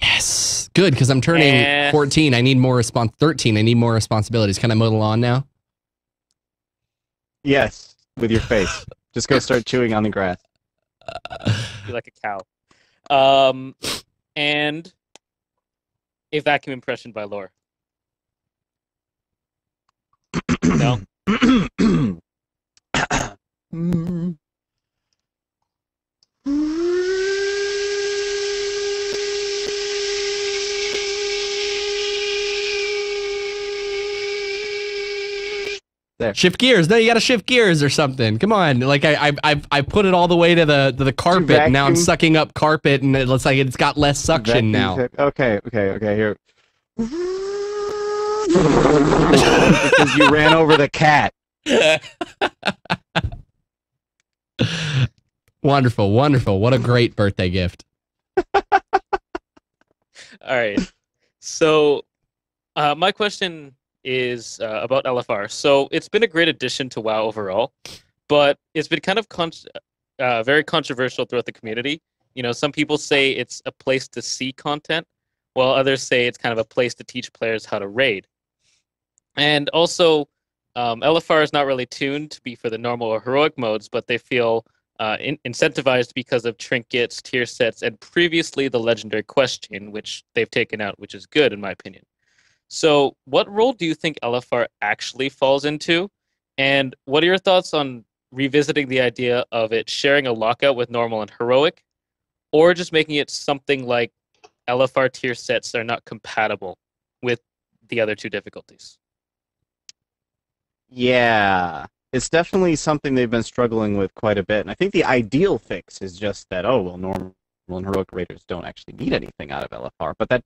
Yes. Good, because I'm turning 14. I need more 13. I need more responsibilities. Can I mow the lawn now? Yes, with your face. Just go start chewing on the grass. You're like a cow. And a vacuum impression by Lore. No? There. Shift gears. No, you got to shift gears or something. Come on. Like I put it all the way to the carpet. And now I'm sucking up carpet, and it looks like it's got less suction now. Okay. Here. Because you ran over the cat. Wonderful. What a great birthday gift. All right. So, my question is about LFR. So, it's been a great addition to WoW overall, but it's been kind of very controversial throughout the community. You know, some people say it's a place to see content, while others say it's kind of a place to teach players how to raid. And also, LFR is not really tuned to be for the normal or heroic modes, but they feel incentivized because of trinkets, tier sets, and previously the legendary question, which they've taken out, which is good in my opinion. So what role do you think LFR actually falls into? And what are your thoughts on revisiting the idea of it sharing a lockout with normal and heroic, or just making it something like LFR tier sets that are not compatible with the other two difficulties? Yeah, it's definitely something they've been struggling with quite a bit. And I think the ideal fix is just that, oh, well, normal and heroic raiders don't actually need anything out of LFR. But that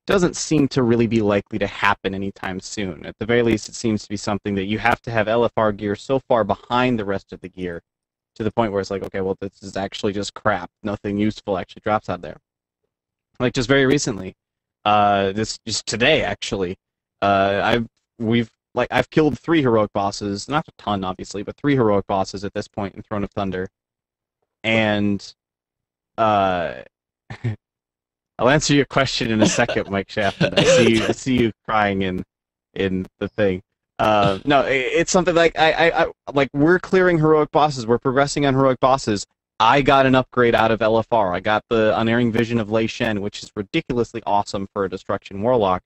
doesn't seem to really be likely to happen anytime soon. At the very least, it seems to be something that you have to have LFR gear so far behind the rest of the gear to the point where it's like, okay, well, this is actually just crap. Nothing useful actually drops out there. Like just very recently, just today actually, I've killed 3 heroic bosses, not a ton obviously, but 3 heroic bosses at this point in Throne of Thunder, and I'll answer your question in a second, Mike Shafton. I see you crying in the thing. No, it's something like I like we're clearing heroic bosses, we're progressing on heroic bosses. I got an upgrade out of LFR. I got the Unerring Vision of Lei Shen, which is ridiculously awesome for a Destruction Warlock.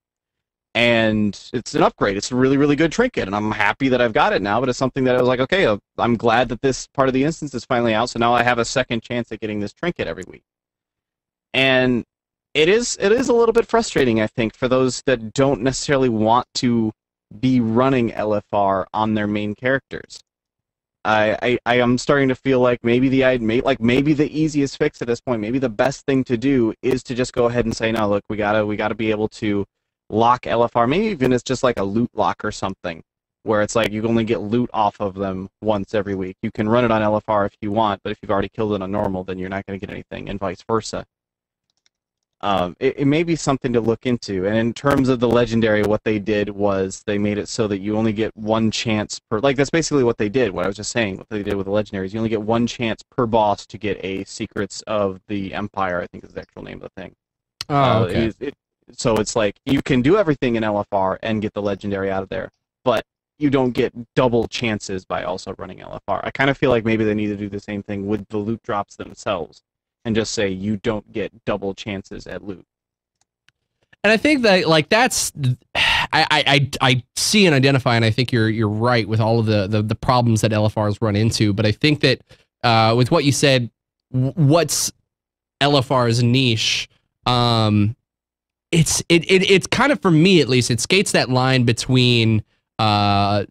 And it's an upgrade. It's a really, really good trinket, and I'm happy that I've got it now, but it's something that I was like, okay, I'm glad that this part of the instance is finally out, so now I have a second chance at getting this trinket every week. And it is a little bit frustrating, I think, for those that don't necessarily want to be running LFR on their main characters. I am starting to feel like maybe the easiest fix at this point, maybe the best thing to do is to just go ahead and say, no, look, we gotta be able to lock LFR. Maybe even it's just like a loot lock or something, where it's like you can only get loot off of them once every week. You can run it on LFR if you want, but if you've already killed it on normal, then you're not going to get anything, and vice versa. It may be something to look into. And in terms of the legendary, what they did was they made it so that you only get 1 chance per... Like, that's basically what they did, what I was just saying. What they did with the legendaries, you only get 1 chance per boss to get a Secrets of the Empire, I think is the actual name of the thing. Oh, okay. So it's like, you can do everything in LFR and get the legendary out of there, but you don't get double chances by also running LFR. I kind of feel like maybe they need to do the same thing with the loot drops themselves, and just say you don't get double chances at loot. And I think that like that's I see and identify, and I think you're right with all of the problems that LFRs run into. But I think that with what you said, what's LFR's niche? It's kind of, for me at least, it skates that line between the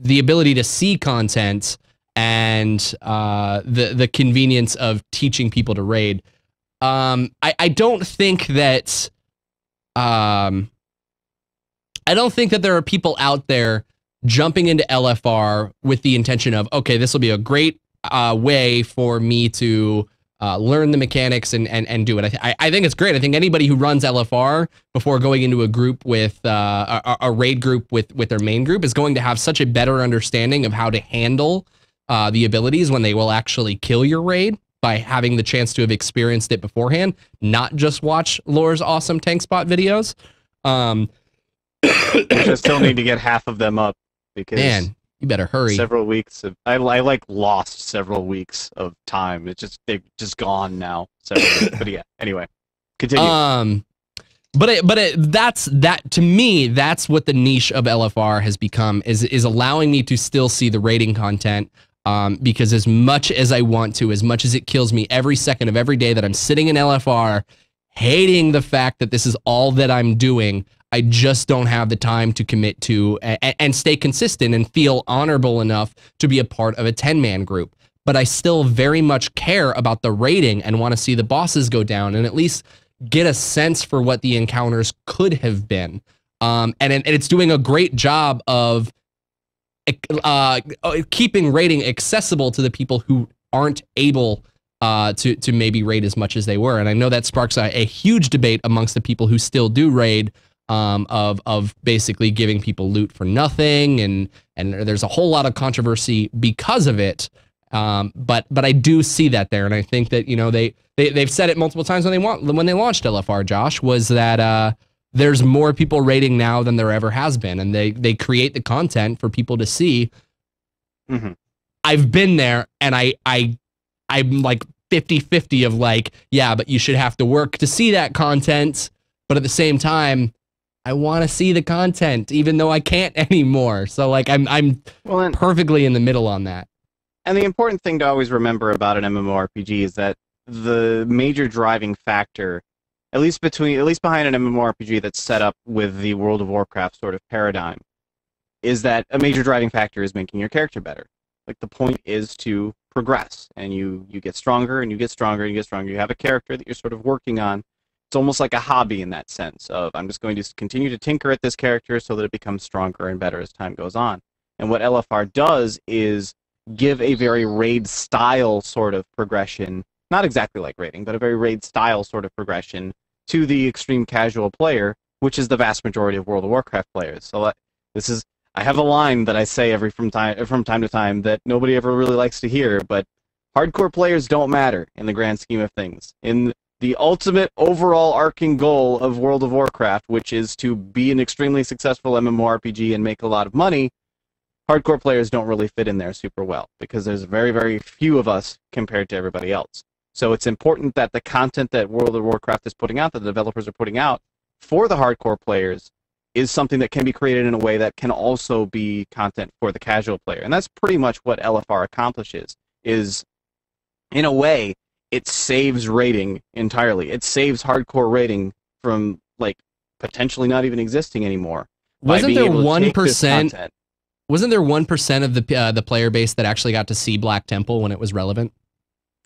ability to see content and the convenience of teaching people to raid. I don't think that there are people out there jumping into LFR with the intention of, okay, this will be a great way for me to learn the mechanics and do it. I think it's great. I think anybody who runs LFR before going into a group with a raid group with their main group is going to have such a better understanding of how to handle the abilities when they will actually kill your raid by having the chance to have experienced it beforehand, not just watch Lore's awesome tank spot videos. Which I still need to get half of them up, because man, you better hurry. Several weeks of I like lost several weeks of time. They've just gone now. But yeah, anyway, continue. That's to me, that's what the niche of LFR has become, is allowing me to still see the raiding content. Because as much as I want to, as much as it kills me every second of every day that I'm sitting in LFR, hating the fact that this is all that I'm doing, I just don't have the time to commit to and stay consistent and feel honorable enough to be a part of a 10-man group. But I still very much care about the rating and want to see the bosses go down and at least get a sense for what the encounters could have been. And it's doing a great job of keeping rating accessible to the people who aren't able to maybe raid as much as they were. And I know that sparks a huge debate amongst the people who still do raid, of basically giving people loot for nothing, and there's a whole lot of controversy because of it. But I do see that there, and I think that, you know, they've said it multiple times when they launched LFR, Josh, was that there's more people raiding now than there ever has been, and they create the content for people to see. Mm-hmm. I've been there, and I'm like 50-50 of like, yeah, but you should have to work to see that content, but at the same time, I want to see the content, even though I can't anymore. So like I'm perfectly in the middle on that. And the important thing to always remember about an MMORPG is that the major driving factor, at least behind an MMORPG that's set up with the World of Warcraft sort of paradigm, is that a major driving factor is making your character better. Like, the point is to progress, and you get stronger, and you get stronger, and you get stronger. You have a character that you're sort of working on. It's almost like a hobby in that sense of, I'm just going to continue to tinker at this character so that it becomes stronger and better as time goes on. And what LFR does is give a very raid-style sort of progression, not exactly like raiding, but a very raid-style sort of progression to the extreme casual player, which is the vast majority of World of Warcraft players. So I have a line that I say from time to time that nobody ever really likes to hear, but hardcore players don't matter in the grand scheme of things. In the ultimate overall arcing goal of World of Warcraft, which is to be an extremely successful MMORPG and make a lot of money, hardcore players don't really fit in there super well, because there's very, very few of us compared to everybody else. So it's important that the content that World of Warcraft is putting out, that the developers are putting out for the hardcore players, is something that can be created in a way that can also be content for the casual player. And that's pretty much what LFR accomplishes, is, in a way, it saves raiding entirely. It saves hardcore raiding from, like, potentially not even existing anymore. Wasn't there 1%? Wasn't there 1% of the player base that actually got to see Black Temple when it was relevant?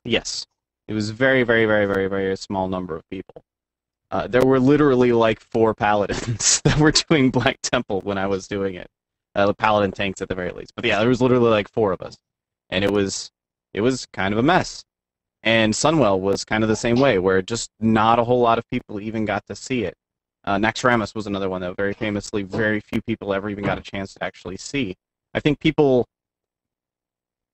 Yes, it was very, very, very, very, very small number of people. There were literally like 4 paladins that were doing Black Temple when I was doing it. The paladin tanks at the very least. But yeah, there was literally like 4 of us, and it was kind of a mess. And Sunwell was kind of the same way, where just not a whole lot of people even got to see it. Naxxramas was another one that very famously very few people ever even got a chance to actually see. I think people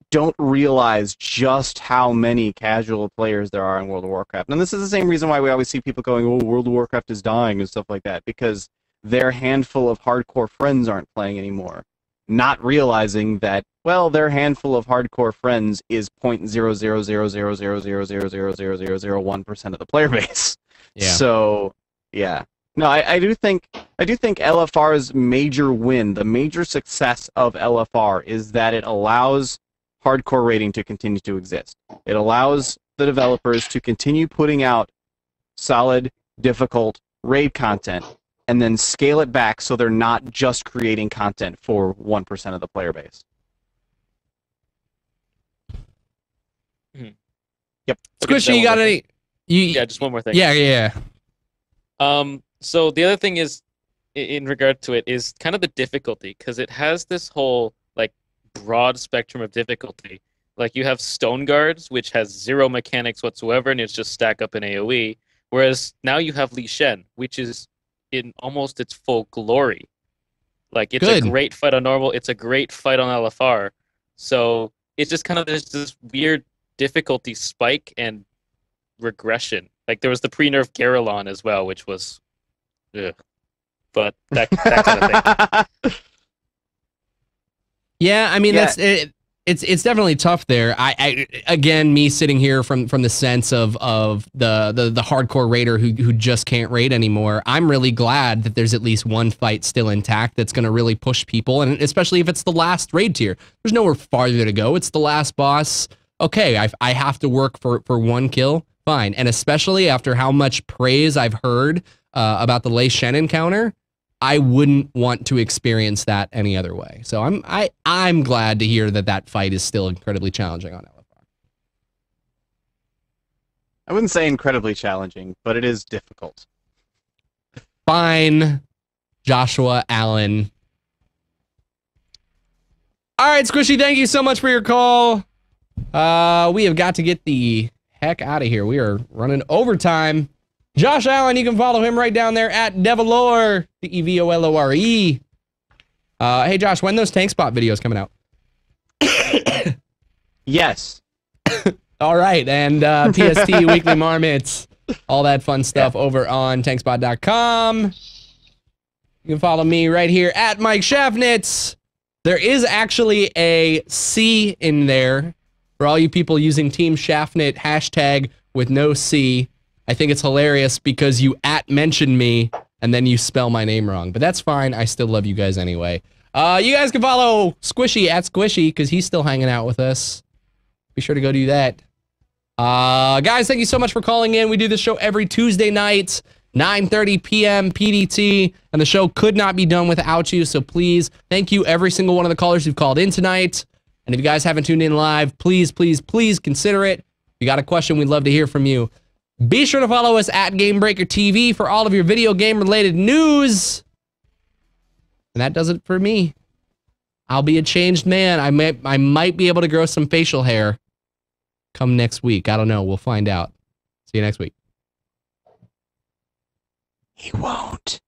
don't realize just how many casual players there are in World of Warcraft. And this is the same reason why we always see people going, oh, World of Warcraft is dying and stuff like that, because their handful of hardcore friends aren't playing anymore. Not realizing that, well, their handful of hardcore friends is 0.00000000001% of the player base. Yeah. So, yeah. No, I do think LFR's major win, the major success of LFR, is that it allows hardcore raiding to continue to exist. It allows the developers to continue putting out solid, difficult raid content, and then scale it back so they're not just creating content for 1% of the player base. Yep. Squishy, you got any? Yeah, just one more thing. Yeah. So the other thing is, in regard to it, is kind of the difficulty, because it has this whole like broad spectrum of difficulty. Like, you have Stone Guards, which has 0 mechanics whatsoever, and it's just stack up in AoE. Whereas now you have Li Shen, which is in almost its full glory. Like, it's a great fight on normal, it's a great fight on LFR. So it's just kind of, there's this weird difficulty spike and regression. Like, there was the pre-nerf Garrelon as well, which was, ugh. But that kind of thing. Yeah, I mean, that's it. It's definitely tough there. I again, me sitting here from the sense of the hardcore raider who just can't raid anymore. I'm really glad that there's at least one fight still intact that's going to really push people, and especially if it's the last raid tier. There's nowhere farther to go. It's the last boss. Okay, I have to work for 1 kill. Fine, and especially after how much praise I've heard about the Lei Shen encounter, I wouldn't want to experience that any other way. So I'm glad to hear that that fight is still incredibly challenging on LFR. I wouldn't say incredibly challenging, but it is difficult. Fine, Joshua Allen. All right, Squishy, thank you so much for your call. We have got to get the heck out of here. We are running overtime. Josh Allen, you can follow him right down there at Devolore, Devolore. Hey, Josh, when those Tank Spot videos coming out? Yes. All right, and PST, Weekly Marmots, all that fun stuff over on tankspot.com. You can follow me right here at Mike Schaffnitz. There is actually a C in there for all you people using Team Schaffnit hashtag with no C. I think it's hilarious because you mentioned me and then you spell my name wrong. But that's fine. I still love you guys anyway. You guys can follow Squishy at Squishy because he's still hanging out with us. Be sure to go do that. Guys, thank you so much for calling in. We do this show every Tuesday night, 9:30 p.m. PDT, and the show could not be done without you. So please, thank you every single one of the callers who've called in tonight. And if you guys haven't tuned in live, please, please, please consider it. If you got a question, we'd love to hear from you. Be sure to follow us at Gamebreaker TV for all of your video game related news. And that does it for me. I'll be a changed man. I might be able to grow some facial hair come next week. I don't know. We'll find out. See you next week. He won't.